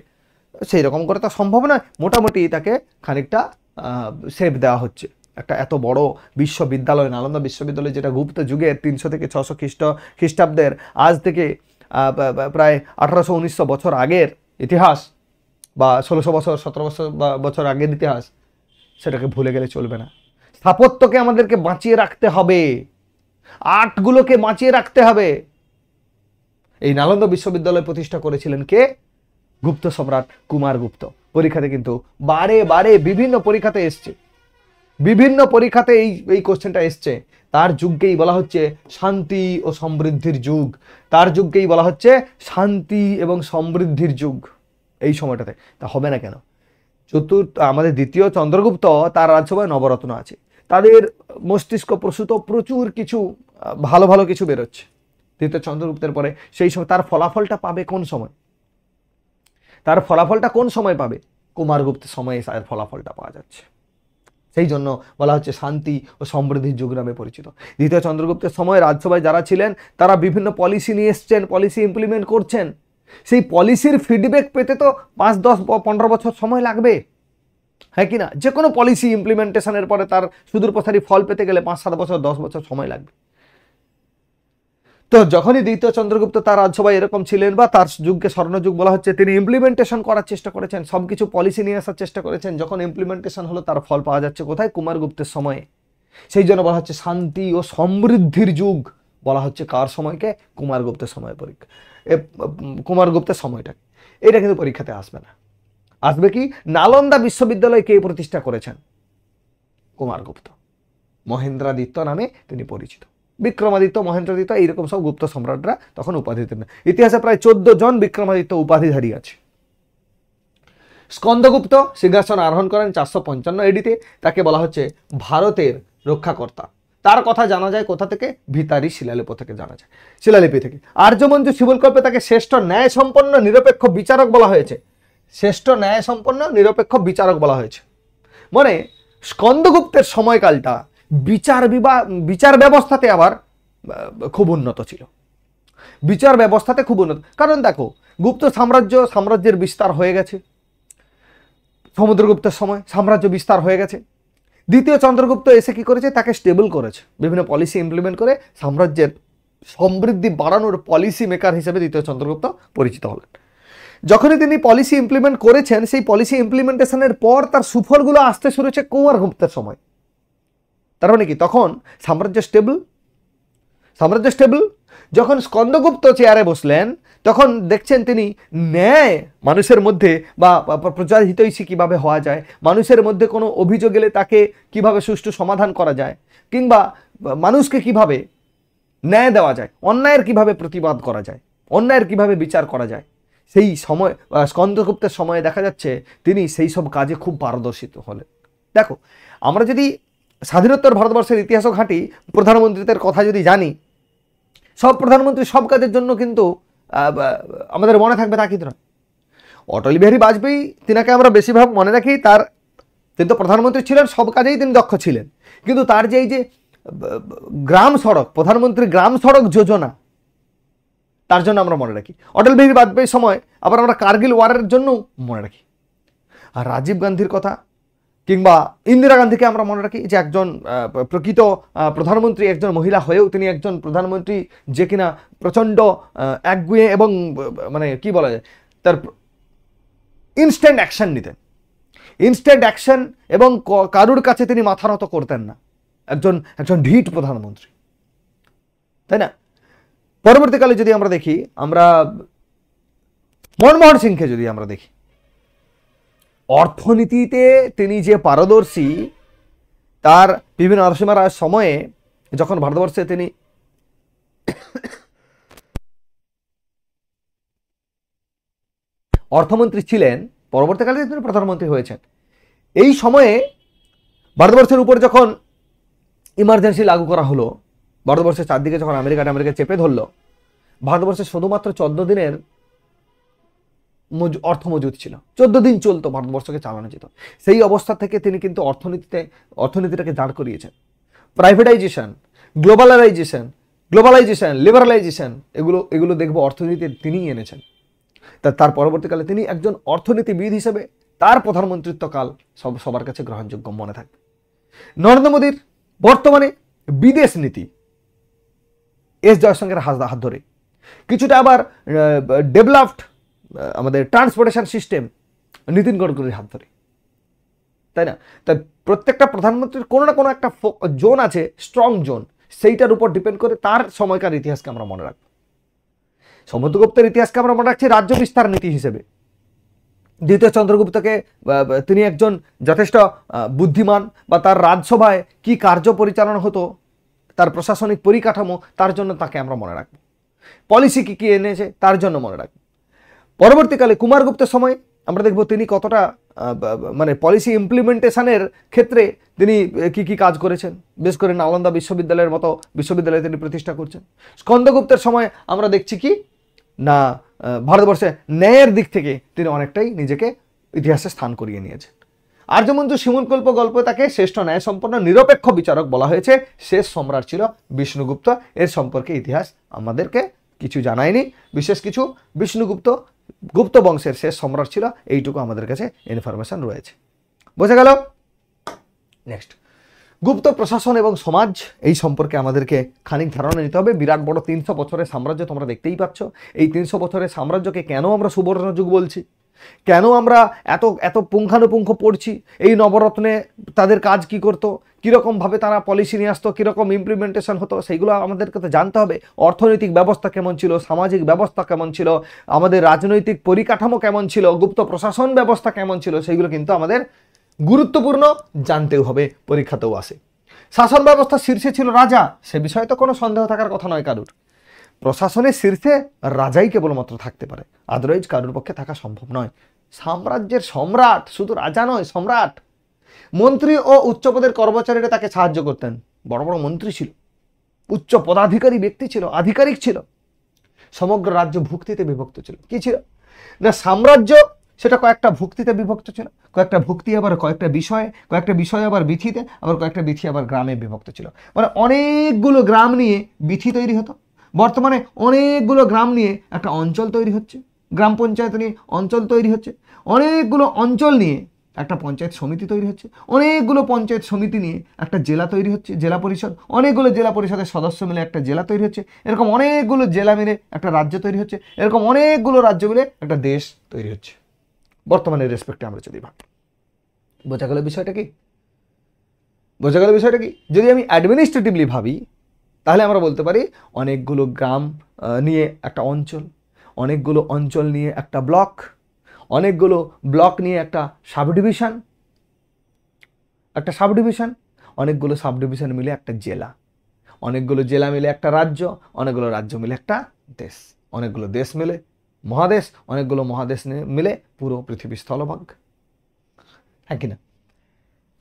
সেই রকম করে তো সম্ভব নয়, মোটামুটি তাকে খানিকটা সেভ দেওয়া হচ্ছে। একটা এত বড় বিশ্ববিদ্যালয়, নালন্দা বিশ্ববিদ্যালয়, যেটা গুপ্ত যুগের 300 থেকে 600 খ্রিস্টাব্দের, আজ থেকে প্রায় 1800-1900 বছর আগের ইতিহাস, বা 1600 বছর 17 বছর আগের ইতিহাস, সেটাকে ভুলে গেলে চলবে না। স্থাপত্যকে আমাদেরকে বাঁচিয়ে রাখতে হবে, আর্টগুলোকে বাঁচিয়ে রাখতে হবে। এই নালন্দা বিশ্ববিদ্যালয় প্রতিষ্ঠা করেছিলেন কে? গুপ্ত সম্রাট কুমারগুপ্ত। পরীক্ষাতে কিন্তু বারে বারে বিভিন্ন পরীক্ষাতে এসছে, বিভিন্ন পরীক্ষাতে এই কোশ্চেনটা এসছে। তার যুগকেই বলা হচ্ছে শান্তি ও সমৃদ্ধির যুগ, তার যুগকেই বলা হচ্ছে শান্তি এবং সমৃদ্ধির যুগ। এই সময়টাতে তা হবে না কেন? আমাদের দ্বিতীয় চন্দ্রগুপ্ত, তার রাজসভায় নবরত্ন আছে, তাদের মস্তিষ্ক প্রসূত প্রচুর কিছু ভালো ভালো কিছু বেরোচ্ছে দ্বিতীয় চন্দ্রগুপ্তের পরে। সেই সময় তার ফলাফলটা পাবে কোন সময়? তার ফলাফলটা কোন সময় পাবে? কুমারগুপ্তের সময়ে তার ফলাফলটা পাওয়া যাচ্ছে। সেই জন্য বলা হচ্ছে শান্তি ও সমৃদ্ধির যুগ নামে পরিচিত। দ্বিতীয় চন্দ্রগুপ্তের সময় রাজসভায় যারা ছিলেন তারা বিভিন্ন পলিসি নিয়ে এসছেন, পলিসি ইমপ্লিমেন্ট করছেন। সেই পলিসির ফিডব্যাক পেতে তো 5, 10, 15 বছর সময় লাগবে, হ্যাঁ কি না? যে কোনো পলিসি ইমপ্লিমেন্টেশনের পরে তার সুদূরপ্রসারী ফল পেতে গেলে 5, 7 বছর, 10 বছর সময় লাগবে। তো যখনই দ্বিতীয় চন্দ্রগুপ্ত তার রাজসভায় এরকম ছিলেন বা তার যুগকে স্বর্ণযুগ বলা হচ্ছে, তিনি ইমপ্লিমেন্টেশন করার চেষ্টা করেছেন, সবকিছু পলিসি নিয়ে আসার চেষ্টা করেছেন। যখন ইমপ্লিমেন্টেশন হলো তার ফল পাওয়া যাচ্ছে কোথায়? কুমারগুপ্তের সময়ে। সেই জন্য বলা হচ্ছে শান্তি ও সমৃদ্ধির যুগ বলা হচ্ছে কার সময়কে? কুমারগুপ্তের সময়। পরীক্ষা কুমারগুপ্তের সময়টা এটা কিন্তু পরীক্ষাতে আসবে না। আসবে কি? নালন্দা বিশ্ববিদ্যালয় কে প্রতিষ্ঠা করেছেন? কুমারগুপ্ত। মহেন্দ্রাদিত্য নামে তিনি পরিচিত। বিক্রমাদিত্য, মহেন্দ্রাদিত্য এইরকম সব গুপ্ত সম্রাটরা তখন উপাধি দিতেন। ইতিহাসে প্রায় 14 জন বিক্রমাদিত্য উপাধিধারী আছে। স্কন্দগুপ্ত সিংহাসন আরোহণ করেন 455 এডিতে। তাকে বলা হচ্ছে ভারতের রক্ষাকর্তা। তার কথা জানা যায় কোথা থেকে? ভিতারি শিলালিপি থেকে জানা যায়, শিলালিপি থেকে। আর্যমঞ্জু শিবুলকল্পে তাকে শ্রেষ্ঠ ন্যায় সম্পন্ন নিরপেক্ষ বিচারক বলা হয়েছে। শ্রেষ্ঠ ন্যায় সম্পন্ন নিরপেক্ষ বিচারক বলা হয়েছে। মানে স্কন্দগুপ্তের সময়কালটা বিচার ব্যবস্থাতে আবার খুব উন্নত ছিল। বিচার ব্যবস্থাতে খুব উন্নত, কারণ দেখো গুপ্ত সাম্রাজ্যের বিস্তার হয়ে গেছে। সমুদ্রগুপ্তের সময় সাম্রাজ্য বিস্তার হয়ে গেছে। দ্বিতীয় চন্দ্রগুপ্ত এসে কি করেছে? তাকে স্টেবল করেছে, বিভিন্ন পলিসি ইমপ্লিমেন্ট করে সাম্রাজ্যের সমৃদ্ধি বাড়ানোর পলিসি মেকার হিসেবে দ্বিতীয় চন্দ্রগুপ্ত পরিচিত হলেন। যখনই তিনি পলিসি ইমপ্লিমেন্ট করেছেন, সেই পলিসি ইমপ্লিমেন্টেশনের পর তার সুফলগুলো আসতে শুরু হয়েছে কুমারগুপ্তের সময়। তার মানে কি? তখন সাম্রাজ্য স্টেবল। যখন স্কন্দগুপ্ত চেয়ারে বসলেন তখন দেখছেন তিনি ন্যায় মানুষের মধ্যে বা প্রজার হিতৈষী কিভাবে হওয়া যায়, মানুষের মধ্যে কোনো অভিযোগ এলে তাকে কিভাবে সুষ্ঠু সমাধান করা যায়, কিংবা মানুষকে কিভাবে ন্যায় দেওয়া যায়, অন্যায়ের কিভাবে প্রতিবাদ করা যায়, অন্যায়ের কিভাবে বিচার করা যায়, সেই সময় স্কন্দগুপ্তের সময়ে দেখা যাচ্ছে তিনি সেই সব কাজে খুব পারদর্শিত হলেন। দেখো আমরা যদি স্বাধীনোত্তর ভারতবর্ষের ইতিহাসও ঘাঁটি, প্রধানমন্ত্রীদের কথা যদি জানি, সব প্রধানমন্ত্রী সব কাজের জন্য কিন্তু আমাদের মনে থাকবে তা কিন্তু নয়। অটল বিহারী বাজপেয়ী, তিনাকে আমরা বেশিরভাগ মনে রাখি তিনি তো প্রধানমন্ত্রী ছিলেন, সব কাজেই তিনি দক্ষ ছিলেন, কিন্তু তার যে এই যে গ্রাম সড়ক, প্রধানমন্ত্রী গ্রাম সড়ক যোজনা, তার জন্য আমরা মনে রাখি। অটল বিহারী বাজপেয়ীর সময় আবার আমরা কার্গিল ওয়ারের জন্য মনে রাখি। আর রাজীব গান্ধীর কথা কিংবা ইন্দিরা গান্ধীকে আমরা মনে রাখি যে একজন প্রকৃত প্রধানমন্ত্রী, একজন মহিলা হয়েও তিনি একজন প্রধানমন্ত্রী যে কিনা প্রচণ্ড একগুঁয়ে এবং মানে কি বলা যায়, তার ইনস্ট্যান্ট অ্যাকশন নিতেন, ইনস্ট্যান্ট অ্যাকশন, এবং কারুর কাছে তিনি মাথা নত করতেন না। একজন ঢিট প্রধানমন্ত্রী, তাই না? পরবর্তীকালে যদি আমরা দেখি, আমরা মনমোহন সিংকে যদি আমরা দেখি, অর্থনীতিতে তিনি যে পারদর্শী, তার বিভিন্ন নরসিংহ রায়ের সময়ে যখন ভারতবর্ষে তিনি অর্থমন্ত্রী ছিলেন, পরবর্তীকালে তিনি প্রধানমন্ত্রী হয়েছেন। এই সময়ে ভারতবর্ষের উপর যখন ইমার্জেন্সি লাগু করা হলো, ভারতবর্ষের চারদিকে যখন আমেরিকা চেপে ধরলো, ভারতবর্ষে শুধুমাত্র 14 দিনের অর্থ মজুদ ছিল, 14 দিন চলতো, ভারতবর্ষকে চালানো যেত। সেই অবস্থা থেকে তিনি কিন্তু অর্থনীতিটাকে দাঁড় করিয়েছেন। প্রাইভেটাইজেশন, গ্লোবালাইজেশন, লিবারালাইজেশন, এগুলো দেখবো অর্থনীতিতে তিনিই এনেছেন। তার পরবর্তীকালে তিনি একজন অর্থনীতিবিদ হিসেবে তার প্রধানমন্ত্রিত্বকাল সবার কাছে গ্রহণযোগ্য মনে থাকবে। নরেন্দ্র মোদীর বর্তমানে বিদেশ নীতি এস জয়শঙ্করের হাত ধরে, কিছুটা আবার ডেভেলপড আমাদের ট্রান্সপোর্টেশন সিস্টেম নীতিন গডকরির হাত ধরে, তাই না? তাই প্রত্যেকটা প্রধানমন্ত্রীর কোনো না কোনো একটা জোন আছে, স্ট্রং জোন, সেইটার উপর ডিপেন্ড করে তার সময়কার ইতিহাসকে আমরা মনে রাখবো। সমুদ্রগুপ্তের ইতিহাসকে আমরা মনে রাখছি রাজ্য বিস্তার নীতি হিসেবে, দ্বিতীয় চন্দ্রগুপ্তকে তিনি একজন যথেষ্ট বুদ্ধিমান, বা তার রাজসভায় কি কার্য পরিচালনা হতো, তার প্রশাসনিক পরিকাঠামো, তার জন্য তাকে আমরা মনে রাখবো। পলিসি কি কি এনেছে তার জন্য মনে রাখবো। পরবর্তীকালে কুমারগুপ্তের সময় আমরা দেখব তিনি কতটা মানে পলিসি ইমপ্লিমেন্টেশনের ক্ষেত্রে তিনি কি কি কাজ করেছেন, বেশ করে নালন্দা বিশ্ববিদ্যালয়ের মতো বিশ্ববিদ্যালয় তিনি প্রতিষ্ঠা করছেন। স্কন্দগুপ্তের সময় আমরা দেখছি কি না, ভারতবর্ষে ন্যায়ের দিক থেকে তিনি অনেকটাই নিজেকে ইতিহাসে স্থান করিয়ে নিয়েছেন। আর্যমঞ্জু শিমুলকল্প গল্প তাকে শ্রেষ্ঠ ন্যায় সম্পন্ন নিরপেক্ষ বিচারক বলা হয়েছে। শেষ সম্রাট ছিল বিষ্ণুগুপ্ত। এর সম্পর্কে ইতিহাস আমাদেরকে কিছু জানায়নি, বিশেষ কিছু। বিষ্ণুগুপ্ত গুপ্ত বংশের শেষ সম্রাট ছিল, এইটুকু আমাদের কাছে ইনফরমেশন রয়েছে। বোঝা গেল? নেক্সট, গুপ্ত প্রশাসন এবং সমাজ, এই সম্পর্কে আমাদেরকে খানিক ধারণা নিতে হবে। বিরাট বড় 300 বছরের সাম্রাজ্য তোমরা দেখতেই পাচ্ছ। এই 300 বছরের সাম্রাজ্যকে কেন আমরা সুবর্ণ যুগ বলছি, কেন আমরা এত এত পুঙ্খানুপুঙ্খ পড়ছি, এই নবরত্নে তাদের কাজ কি করতো, কীরকমভাবে তারা পলিসি নিয়ে আসতো, কীরকম ইমপ্লিমেন্টেশন হতো, সেইগুলো আমাদেরকে তো জানতে হবে। অর্থনৈতিক ব্যবস্থা কেমন ছিল, সামাজিক ব্যবস্থা কেমন ছিল, আমাদের রাজনৈতিক পরিকাঠামো কেমন ছিল, গুপ্ত প্রশাসন ব্যবস্থা কেমন ছিল, সেইগুলো কিন্তু আমাদের গুরুত্বপূর্ণ জানতেও হবে, পরীক্ষাতেও আসে। শাসন ব্যবস্থা শীর্ষে ছিল রাজা, সে বিষয়ে তো কোনো সন্দেহ থাকার কথা নয় কারুর। প্রশাসনের শীর্ষে রাজাই কেবলমাত্র থাকতে পারে, আদারওয়াইজ কারুর পক্ষে থাকা সম্ভব নয়। সাম্রাজ্যের সম্রাট শুধু রাজা নয়, সম্রাট। মন্ত্রী ও উচ্চপদের কর্মচারীরা তাকে সাহায্য করতেন। বড় বড় মন্ত্রী ছিল, উচ্চ পদাধিকারী ব্যক্তি ছিল, আধিকারিক ছিল। সমগ্র রাজ্য ভুক্তিতে বিভক্ত ছিল। কি ছিল না, সাম্রাজ্য সেটা কয়েকটা ভুক্তিতে বিভক্ত ছিল, কয়েকটা ভুক্তি আবার কয়েকটা বিষয়ে, কয়েকটা বিষয় আবার বিথিতে, আবার কয়েকটা বিথি আবার গ্রামে বিভক্ত ছিল। মানে অনেকগুলো গ্রাম নিয়ে বিথি তৈরি হতো। বর্তমানে অনেকগুলো গ্রাম নিয়ে একটা অঞ্চল তৈরি হচ্ছে, গ্রাম পঞ্চায়েত নিয়ে অঞ্চল তৈরি হচ্ছে। অনেকগুলো অঞ্চল নিয়ে একটা পঞ্চায়েত সমিতি তৈরি হচ্ছে, অনেকগুলো পঞ্চায়েত সমিতি নিয়ে একটা জেলা তৈরি হচ্ছে, জেলা পরিষদ, অনেকগুলো জেলা পরিষদের সদস্য মিলে একটা জেলা তৈরি হচ্ছে, এরকম অনেকগুলো জেলা মিলে একটা রাজ্য তৈরি হচ্ছে, এরকম অনেকগুলো রাজ্য মিলে একটা দেশ তৈরি হচ্ছে। বর্তমানে রেসপেক্টে আমরা যদি ভাবি, বোঝা গেল বিষয়টা কি? বোঝা গেল বিষয়টা কি? যদি আমি অ্যাডমিনিস্ট্রেটিভলি ভাবি, তাহলে আমরা বলতে পারি অনেকগুলো গ্রাম নিয়ে একটা অঞ্চল, অনেকগুলো অঞ্চল নিয়ে একটা ব্লক, অনেকগুলো ব্লক নিয়ে একটা সাবডিভিশন, অনেকগুলো সাবডিভিশন মিলে একটা জেলা, অনেকগুলো জেলা মিলে একটা রাজ্য, অনেকগুলো রাজ্য মিলে একটা দেশ, অনেকগুলো দেশ মিলে মহাদেশ, অনেকগুলো মহাদেশ মিলে পুরো পৃথিবীর স্থলভাগ। হ্যাঁ কিনা?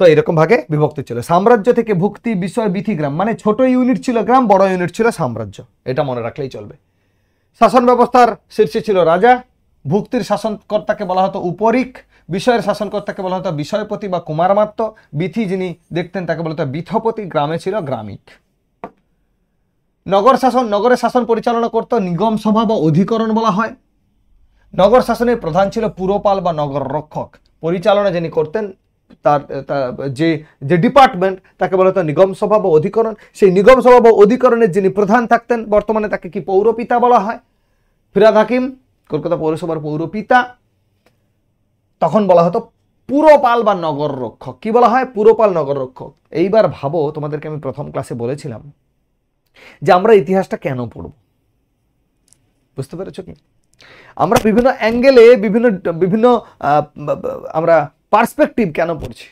তো এরকম ভাগে বিভক্ত ছিল। সাম্রাজ্য থেকে ভুক্তি, বিষয়, বিথি, গ্রাম, মানে ছোট ইউনিট ছিল গ্রাম, বড় ইউনিট ছিল সাম্রাজ্য। এটা মনে রাখলেই চলবে। শাসন ব্যবস্থার শীর্ষে ছিল রাজা, ভুক্তির শাসনকর্তাকে বলা হতো উপরিক, বিষয়ের শাসনকর্তাকে বলা হতো বিষয়পতি বা কুমারমাত্য, বিথি যিনি দেখতেন তাকে বলা হতো বিথপতি, গ্রামে ছিল গ্রামিক। নগর শাসন, নগরের শাসন পরিচালনা করত নিগম সভা বা অধিকরণ বলা হয়। নগর শাসনের প্রধান ছিল পুরপাল বা নগর রক্ষক। পরিচালনা যিনি করতেন তার যে যে ডিপার্টমেন্ট তাকে বলা হতো নিগম সভা বা অধিকরণ। সেই নিগম সভা বা অধিকরণের যিনি প্রধান থাকতেন, বর্তমানে তাকে কি পৌরপিতা বলা হয়। ফিরহাদ হাকিম কলকাতা পৌরসভার পৌরপিতা, তখন বলা হতো পুরপাল বা নগর রক্ষক। কি বলা হয়? পুরপাল, নগর রক্ষক। এইবার ভাবো, তোমাদেরকে আমি প্রথম ক্লাসে বলেছিলাম যে আমরা ইতিহাসটা কেন পড়ব, বুঝতে পেরেছো কি? আমরা বিভিন্ন অ্যাঙ্গেলে বিভিন্ন আমরা পার্সপেক্টিভ কেন পড়ছি,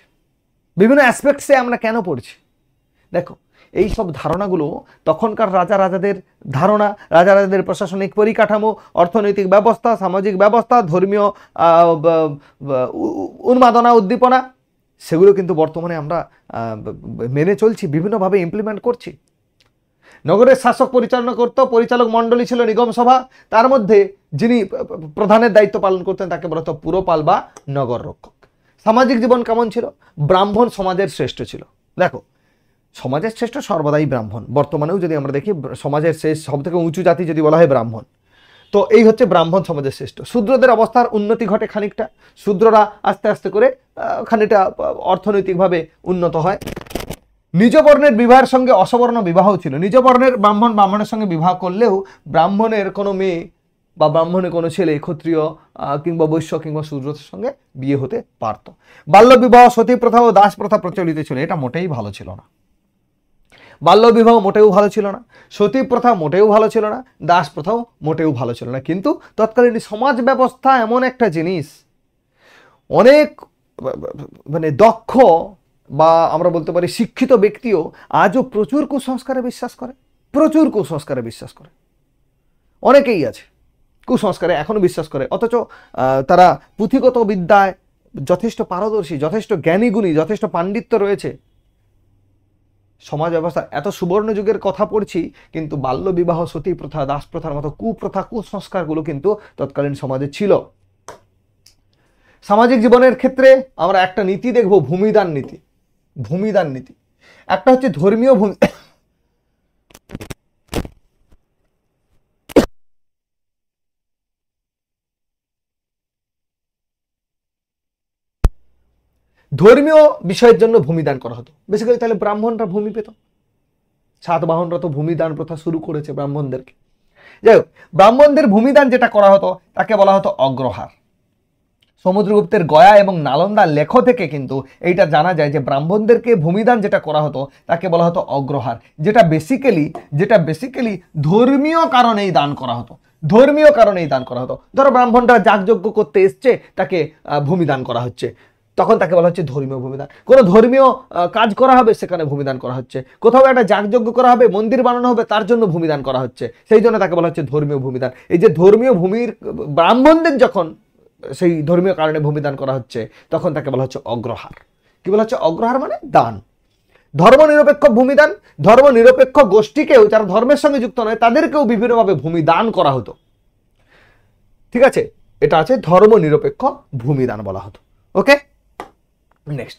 বিভিন্ন অ্যাসপেক্টসে আমরা কেন পড়ছি। দেখো, এই সব ধারণাগুলো তখনকার রাজাদের ধারণা, রাজাদের প্রশাসনিক পরিকাঠামো, অর্থনৈতিক ব্যবস্থা, সামাজিক ব্যবস্থা, ধর্মীয় উন্মাদনা, উদ্দীপনা, সেগুলো কিন্তু বর্তমানে আমরা মেনে চলছি, বিভিন্নভাবে ইমপ্লিমেন্ট করছি। নগরের শাসক পরিচালনা করত, পরিচালক মণ্ডলী ছিল নিগম সভা, তার মধ্যে যিনি প্রধানের দায়িত্ব পালন করতেন তাকে বলা হতো পুরপাল বা নগর রক্ষক। সামাজিক জীবন কেমন ছিল? ব্রাহ্মণ সমাজের শ্রেষ্ঠ ছিল। দেখো, সমাজের শ্রেষ্ঠ সর্বদাই ব্রাহ্মণ। বর্তমানেও যদি আমরা দেখি, সমাজের শেষ সবথেকে উঁচু জাতি যদি বলা হয় ব্রাহ্মণ, তো এই হচ্ছে ব্রাহ্মণ সমাজের শ্রেষ্ঠ। শূদ্রদের অবস্থার উন্নতি ঘটে খানিকটা, শূদ্ররা আস্তে আস্তে করে খানিকটা অর্থনৈতিকভাবে উন্নত হয়। নিজ বর্ণের বিবাহের সঙ্গে অসবর্ণ বিবাহ ছিল। নিজ বর্ণের ব্রাহ্মণের সঙ্গে বিবাহ করলেও ব্রাহ্মণের কোনো মেয়ে বা ব্রাহ্মণের কোনো ছেলে ক্ষত্রিয় কিংবা বৈশ্য কিংবা শূদ্রের সঙ্গে বিয়ে হতে পারত। বাল্য বিবাহ, সতী প্রথা ও দাস প্রথা প্রচলিত ছিল। এটা মোটেই ভালো ছিল না। বাল্য বিবাহ মোটেও ভালো ছিল না, সতী প্রথা মোটেও ভালো ছিল না, দাস প্রথাও মোটেও ভালো ছিল না। কিন্তু তৎকালীন সমাজ ব্যবস্থা এমন একটা জিনিস অনেক মানে দক্ষ বা আমরা বলতে পারি শিক্ষিত ব্যক্তিও আজও প্রচুর কুসংস্কারে বিশ্বাস করে, প্রচুর কুসংস্কারে বিশ্বাস করে। অনেকেই আছে কুসংস্কারে এখনো বিশ্বাস করে, অথচ তারা পুঁথিগত বিদ্যায় যথেষ্ট পারদর্শী, যথেষ্ট জ্ঞানীগুণী, যথেষ্ট পাণ্ডিত্য রয়েছে। সমাজ ব্যবস্থা এত সুবর্ণ যুগের কথা পড়ছি, কিন্তু বাল্য বিবাহ, সতী প্রথা, দাস প্রথার মতো কুপ্রথা, কুসংস্কারগুলো কিন্তু তৎকালীন সমাজে ছিল। সামাজিক জীবনের ক্ষেত্রে আমরা একটা নীতি দেখব, ভূমিদান নীতি। ভূমিদান নীতি একটা হচ্ছে ধর্মীয় ভূমি, ধর্মীয় বিষয়ের জন্য ভূমিদান করা হতো বেসিক্যালি। তাহলে ব্রাহ্মণরা ভূমি পেত, সাতবাহনরা তো ভূমিদান প্রথা শুরু করেছে ব্রাহ্মণদেরকে। যাই হোক, ব্রাহ্মণদের ভূমিদান যেটা করা হতো তাকে বলা হতো অগ্রহার। সমুদ্রগুপ্তের গয়া এবং নালন্দা লেখ থেকে কিন্তু এইটা জানা যায় যে ব্রাহ্মণদেরকে ভূমিদান যেটা করা হতো তাকে বলা হতো অগ্রহার, যেটা বেসিক্যালি ধর্মীয় কারণেই দান করা হতো। ধর্মীয় কারণেই দান করা হতো। ধরো ব্রাহ্মণরা যাগযজ্ঞ করতে এসছে, তাকে ভূমিদান করা হচ্ছে, তখন তাকে বলা হচ্ছে ধর্মীয় ভূমিদান। কোনো ধর্মীয় কাজ করা হবে, সেখানে ভূমিদান করা হচ্ছে। কোথাও একটা যাগযজ্ঞ করা হবে, মন্দির বানানো হবে, তার জন্য ভূমিদান করা হচ্ছে, সেই জন্য তাকে বলা হচ্ছে ধর্মীয় ভূমিদান। এই যে ধর্মীয় ভূমির ব্রাহ্মণদের যখন সেই ধর্মীয় কারণে ভূমিদান করা হচ্ছে, তখন তাকে বলা হচ্ছে অগ্রহার। কি বলা হচ্ছে? অগ্রহার মানে দান। ধর্মনিরপেক্ষ ভূমিদান, ধর্মনিরপেক্ষ গোষ্ঠীকেও, যারা ধর্মের সঙ্গে যুক্ত নয়, তাদেরকেও বিভিন্নভাবে ভূমিদান করা হতো। ঠিক আছে, এটা আছে ধর্মনিরপেক্ষ ভূমিদান বলা হতো। ওকে, নেক্সট,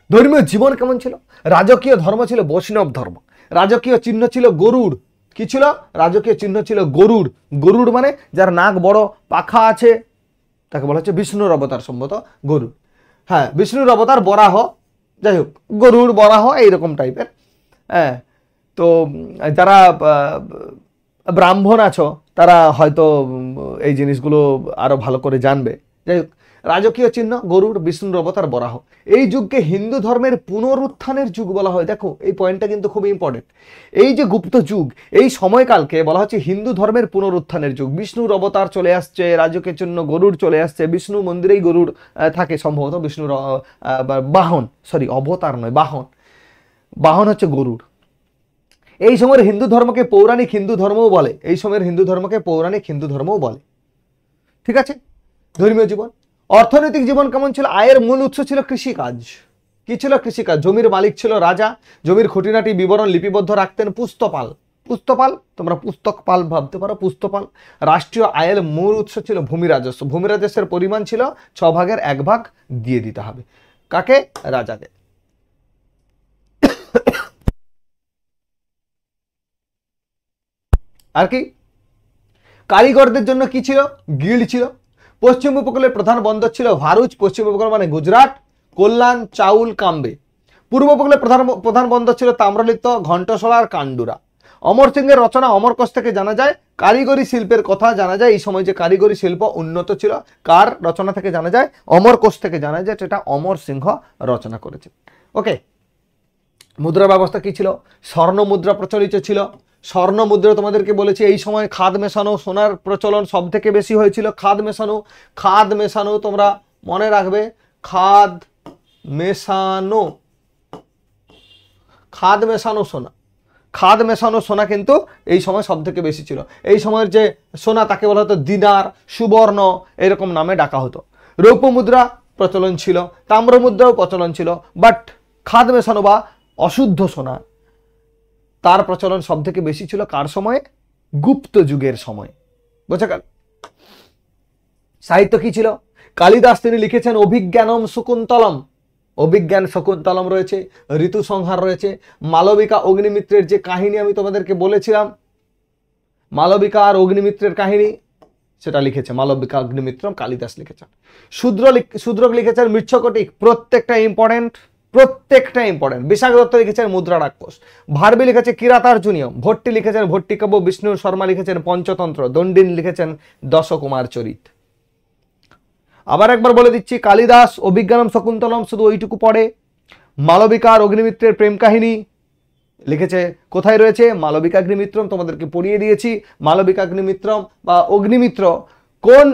ধর্মীয় জীবন কেমন ছিল? রাজকীয় ধর্ম ছিল বৈষ্ণব ধর্ম। রাজকীয় চিহ্ন ছিল গরুড়। কি ছিল? রাজকীয় চিহ্ন ছিল গরুড়। গরুড় মানে যার নাক বড়, পাখা আছে, তাকে বলা হচ্ছে বিষ্ণুর অবতার, সম্ভবত গরুড়। হ্যাঁ, বিষ্ণুর অবতার বরাহ, যাই হোক, গরুড় বরাহ এইরকম টাইপের। হ্যাঁ, তো যারা ব্রাহ্মণ আছো তারা হয়তো এই জিনিসগুলো আরো ভালো করে জানবে। যাই হোক, রাজকীয় চিহ্ন গরুড়, বিষ্ণুর অবতার বরাহ। এই যুগকে হিন্দু ধর্মের পুনরুত্থানের যুগ বলা হয়। দেখো, এই পয়েন্টটা কিন্তু খুব ইম্পর্টেন্ট। এই যে গুপ্ত যুগ, এই সময়কালকে বলা হচ্ছে হিন্দু ধর্মের পুনরুত্থানের যুগ। বিষ্ণুর অবতার চলে আসছে, রাজকীয় চিহ্ন গরুড় চলে আসছে, বিষ্ণু মন্দিরেই গরুড় থাকে সম্ভবত, বিষ্ণুর বাহন, সরি অবতার নয়, বাহন, বাহন হচ্ছে গরুড়। এই সময়ের হিন্দু ধর্মকে পৌরাণিক হিন্দু ধর্মও বলে। এই সময়ের হিন্দু ধর্মকে পৌরাণিক হিন্দু ধর্মও বলে। ঠিক আছে, ধর্মীয় জীবন। অর্থনৈতিক জীবন কেমন ছিল? আয়ের মূল উৎস ছিল কৃষিকাজ। কি ছিল? কৃষিকাজ। জমির মালিক ছিল রাজা। জমির খুঁটিনাটি বিবরণ লিপিবদ্ধ রাখতেন পুস্তপাল। পুস্তপাল, তোমরা পুস্তক পাল ভাবতে পারো, পুস্তপাল। রাষ্ট্রীয় আয়ের মূল উৎস ছিল ভূমি রাজস্ব। ভূমি রাজস্বের পরিমাণ ছিল 6 ভাগের 1 ভাগ দিয়ে দিতে হবে। কাকে? রাজাদের। আর কি? কারিগরদের জন্য কি ছিল? গিল্ড ছিল। পশ্চিম উপকূলের প্রধান বন্দর ছিল ভারুচ। পশ্চিম উপকূল মানে গুজরাট, কল্যাণ, চাউল, কাম্বে। পূর্ব উপকূলের প্রধান বন্দর ছিল তাম্রলিপ্ত, ঘণ্টশলা আর কান্ডুরা। অমর সিংহের রচনা অমরকোষ থেকে জানা যায়। কারিগরি শিল্পের কথা জানা যায়, এই সময় যে কারিগরি শিল্প উন্নত ছিল, কার রচনা থেকে জানা যায়? অমরকোষ থেকে জানা যায়, সেটা অমর সিংহ রচনা করেছে। ওকে, মুদ্রা ব্যবস্থা কি ছিল? স্বর্ণ মুদ্রা প্রচলিত ছিল। স্বর্ণ মুদ্রা তোমাদেরকে বলেছি এই সময় খাদ মেশানো সোনার প্রচলন সব থেকে বেশি হয়েছিল। খাদ মেশানো তোমরা মনে রাখবে, খাদ মেশানো সোনা, খাদ মেশানো সোনা কিন্তু এই সময় সব থেকে বেশি ছিল। এই সময়ের যে সোনা তাকে বলা হতো দিনার, সুবর্ণ, এরকম নামে ডাকা হতো। রৌপ্য মুদ্রা প্রচলন ছিল, তাম্র মুদ্রাও প্রচলন ছিল, বাট খাদ মেশানো বা অশুদ্ধ সোনা তার প্রচলন সব থেকে বেশি ছিল কার সময়ে? গুপ্ত যুগের সময়। বোঝা গেল? সাহিত্য কি ছিল? কালিদাস তিনি লিখেছেন অভিজ্ঞানম শকুন্তলম। অভিজ্ঞান শকুন্তলম রয়েছে, ঋতু সংহার রয়েছে, মালবিকা অগ্নিমিত্রের যে কাহিনী আমি তোমাদেরকে বলেছিলাম, মালবিকা আর অগ্নিমিত্রের কাহিনী, সেটা লিখেছে মালবিকা অগ্নিমিত্রম, কালিদাস লিখেছেন। শূদ্রক লিখেছেন মৃচ্ছকটিক। প্রত্যেকটা ইম্পর্টেন্ট। বিশাখ দত্ত লিখেছেন মুদ্রা রাক্ষস। ভার্বি লিখেছে কিরাতার্জুনিয়ম। ভট্টি লিখেছেন ভট্টিকাব্য। বিষ্ণু শর্মা লিখেছেন পঞ্চতন্ত্র। দণ্ডিন লিখেছেন দশকুমার চরিত। আবার একবার বলে দিচ্ছি, কালিদাস অভিজ্ঞানম শকুন্তলম শুধু ওইটুকু পড়ে। মালবিকা আর অগ্নিমিত্রের প্রেম কাহিনী লিখেছে, কোথায় রয়েছে? মালবিকা অগ্নিমিত্রম, তোমাদেরকে পড়িয়ে দিয়েছি। মালবিকা অগ্নিমিত্রম বা অগ্নিমিত্র কোন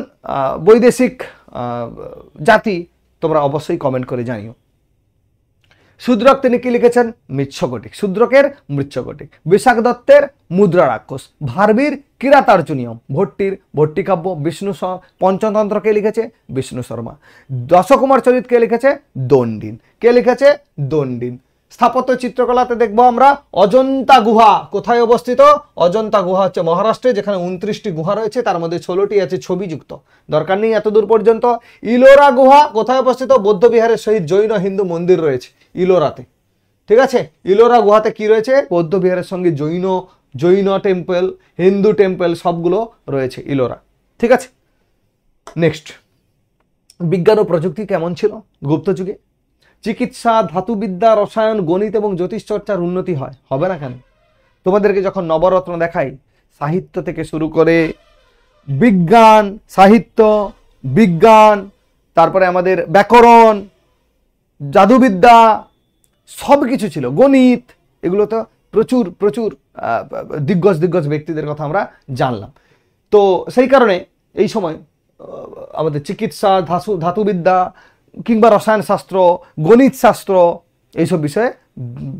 বৈদেশিক জাতি তোমরা অবশ্যই কমেন্ট করে জানিও। শূদ্রক তিনি কি লিখেছেন? মৃচ্ছকটিক। শূদ্রকের মৃচ্ছকটিক। বিশাখ দত্তের মুদ্রা রাক্ষস। ভারবীর কিরাতার্জুনিয়ম। ভট্টির ভট্টিকাব্য। বিষ্ণু পঞ্চতন্ত্র কে লিখেছে? বিষ্ণু শর্মা। দশকুমার চরিত কে লিখেছে? দণ্ডিন। কে লিখেছে? দণ্ডিন। স্থাপত্য চিত্রকলাতে দেখবো আমরা অজন্তা গুহা। কোথায় অবস্থিত? অজন্তা গুহা হচ্ছে মহারাষ্ট্রে, যেখানে 29টি গুহা রয়েছে, তার মধ্যে 16টি আছে ছবিযুক্ত। দরকার নেই এত দূর পর্যন্ত। ইলোরা গুহা কোথায় অবস্থিত? বৌদ্ধবিহারের সহিত জৈন হিন্দু মন্দির রয়েছে ইলোরাতে। ঠিক আছে, ইলোরা গুহাতে কি রয়েছে? বৌদ্ধবিহারের সঙ্গে জৈন টেম্পল, হিন্দু টেম্পল সবগুলো রয়েছে ইলোরা। ঠিক আছে, নেক্সট, বিজ্ঞান ও প্রযুক্তি কেমন ছিল গুপ্ত যুগে? চিকিৎসা, ধাতুবিদ্যা, রসায়ন, গণিত এবং জ্যোতিষ চর্চার উন্নতি হয়। হবে না কেন? তোমাদেরকে যখন নবরত্ন দেখাই, সাহিত্য থেকে শুরু করে বিজ্ঞান, সাহিত্য, বিজ্ঞান, তারপরে আমাদের ব্যাকরণ, জাদুবিদ্যা সব কিছু ছিল, গণিত, এগুলো তো প্রচুর প্রচুর দিগ্গজ ব্যক্তিদের কথা আমরা জানলাম। তো সেই কারণে এই সময় আমাদের চিকিৎসা, ধাতুবিদ্যা কিংবা রসায়ন শাস্ত্র, গণিত শাস্ত্র এইসব বিষয়ে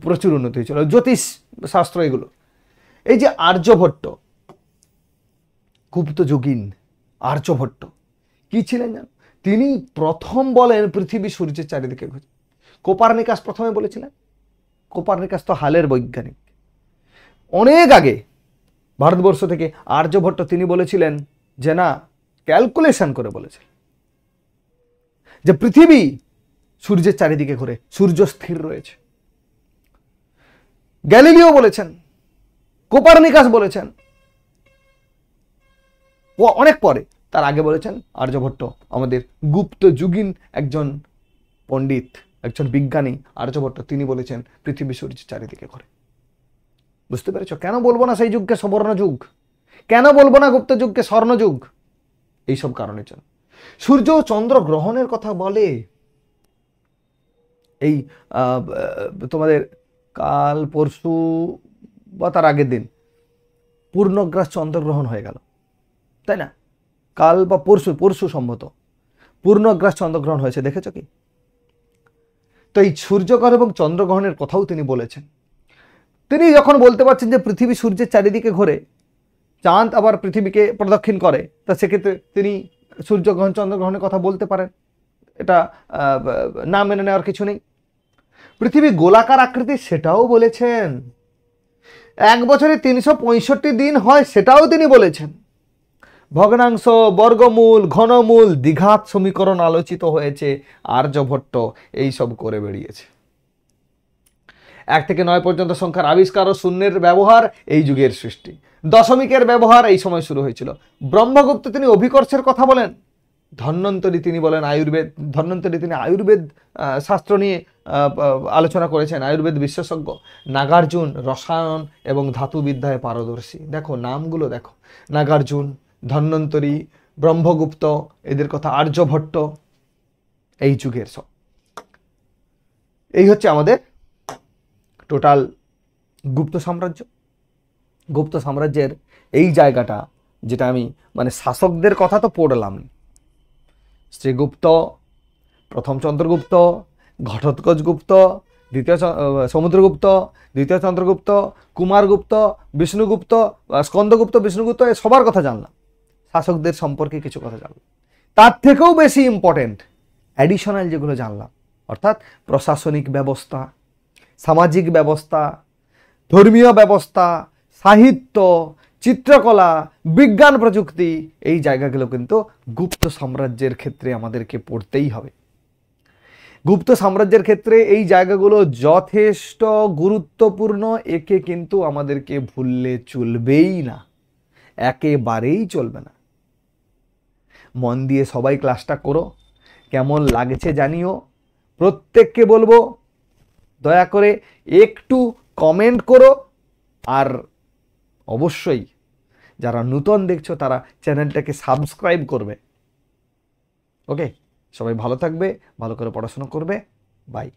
প্রচুর উন্নতি হয়েছিল, জ্যোতিষ শাস্ত্র এগুলো। এই যে আর্যভট্ট, গুপ্ত যুগীন আর্যভট্ট কি ছিলেন জানো? তিনি প্রথম বলেন পৃথিবী সূর্যের চারিদিকে ঘুরে। কোপার্নিকাস প্রথমে বলেছিলেন। কোপার্নিকাস তো হালের বৈজ্ঞানিক, অনেক আগে ভারতবর্ষ থেকে। আর্যভট্ট তিনি বলেছিলেন যে না, ক্যালকুলেশন করে বলেছিলেন যে পৃথিবী সূর্যের চারিদিকে ঘুরে, সূর্য স্থির রয়েছে। গ্যালিলিও বলেছেন, কোপার্নিকাস বলেছেন, ও অনেক পরে। তার আগে বলেছেন আর্যভট্ট, আমাদের গুপ্ত যুগীন একজন পণ্ডিত, একজন বিজ্ঞানী আর্যভট্ট, তিনি বলেছেন পৃথিবী সূর্যের চারিদিকে ঘুরে। বুঝতে পেরেছ? কেন বলবো না সেই যুগকে সুবর্ণ যুগ? কেন বলবো না গুপ্ত যুগকে স্বর্ণযুগ? এইসব কারণের জন্য। সূর্য ও চন্দ্র গ্রহণের কথা বলে এই তোমাদের কাল পরশু বা তার আগের দিন পূর্ণগ্রাস চন্দ্রগ্রহণ হয়ে গেল, তাই না? কাল বা পরশু সম্ভবত পূর্ণগ্রাস চন্দ্রগ্রহণ হয়েছে, দেখেছ কি? তো এই সূর্যগ্রহণ এবং চন্দ্রগ্রহণের কথাও তিনি বলেছেন। তিনি যখন বলতে পারছেন যে পৃথিবী সূর্যের চারিদিকে ঘোরে, চাঁদ আবার পৃথিবীকে প্রদক্ষিণ করে, তা সেক্ষেত্রে তিনি সূর্যগ্রহণ চন্দ্রগ্রহণের কথা বলতে পারেন, এটা না মেনে নেওয়ার কিছু নেই। পৃথিবী গোলাকার আকৃতি, সেটাও বলেছেন। এক বছরে 365 দিন হয়, সেটাও তিনি বলেছেন। ভগ্নাংশ, বর্গমূল, ঘনমূল, দ্বিঘাত সমীকরণ আলোচিত হয়েছে। আর্যভট্ট এইসব করে বেরিয়েছে। 1 থেকে 9 পর্যন্ত সংখ্যার আবিষ্কার ও শূন্যের ব্যবহার এই যুগের সৃষ্টি। দশমিকের ব্যবহার এই সময় শুরু হয়েছিল। ব্রহ্মগুপ্ত তিনি অভিকর্ষের কথা বলেন। ধন্বন্তরী তিনি বলেন আয়ুর্বেদ। ধন্বন্তরী তিনি আয়ুর্বেদ শাস্ত্র নিয়ে আলোচনা করেছেন, আয়ুর্বেদ বিশেষজ্ঞ। নাগার্জুন রসায়ন এবং ধাতুবিদ্যায় পারদর্শী। দেখো নামগুলো দেখো, নাগার্জুন, ধন্বন্তরী, ব্রহ্মগুপ্ত, এদের কথা, আর্যভট্ট, এই যুগের সব। এই হচ্ছে আমাদের টোটাল গুপ্ত সাম্রাজ্য। গুপ্ত সাম্রাজ্যের এই জায়গাটা, যেটা আমি মানে শাসকদের কথা তো পড়লাম, শ্রীগুপ্ত, প্রথম চন্দ্রগুপ্ত, ঘটোৎকচ গুপ্ত, দ্বিতীয় সমুদ্রগুপ্ত, দ্বিতীয় চন্দ্রগুপ্ত, কুমারগুপ্ত, বিষ্ণুগুপ্ত, স্কন্দগুপ্ত, বিষ্ণুগুপ্ত, এ সবার কথা জানলাম। শাসকদের সম্পর্কে কিছু কথা জানলাম। তার থেকেও বেশি ইম্পর্টেন্ট অ্যাডিশনাল যেগুলো জানলাম, অর্থাৎ প্রশাসনিক ব্যবস্থা, সামাজিক ব্যবস্থা, ধর্মীয় ব্যবস্থা, সাহিত্য, চিত্রকলা, বিজ্ঞান প্রযুক্তি, এই জায়গাগুলো কিন্তু গুপ্ত সাম্রাজ্যের ক্ষেত্রে আমাদেরকে পড়তেই হবে। গুপ্ত সাম্রাজ্যের ক্ষেত্রে এই জায়গাগুলো যথেষ্ট গুরুত্বপূর্ণ। একে কিন্তু আমাদেরকে ভুললে চলবেই না, একেবারেই চলবে না। মন দিয়ে সবাই ক্লাসটা করো, কেমন লাগছে জানিও। প্রত্যেককে বলবো দয়া করে একটু কমেন্ট করো, আর অবশ্যই যারা নতুন দেখছো তারা চ্যানেলটাকে সাবস্ক্রাইব করবে। ওকে, সবাই ভালো থাকবে, ভালো করে পড়াশোনা করবে। বাই।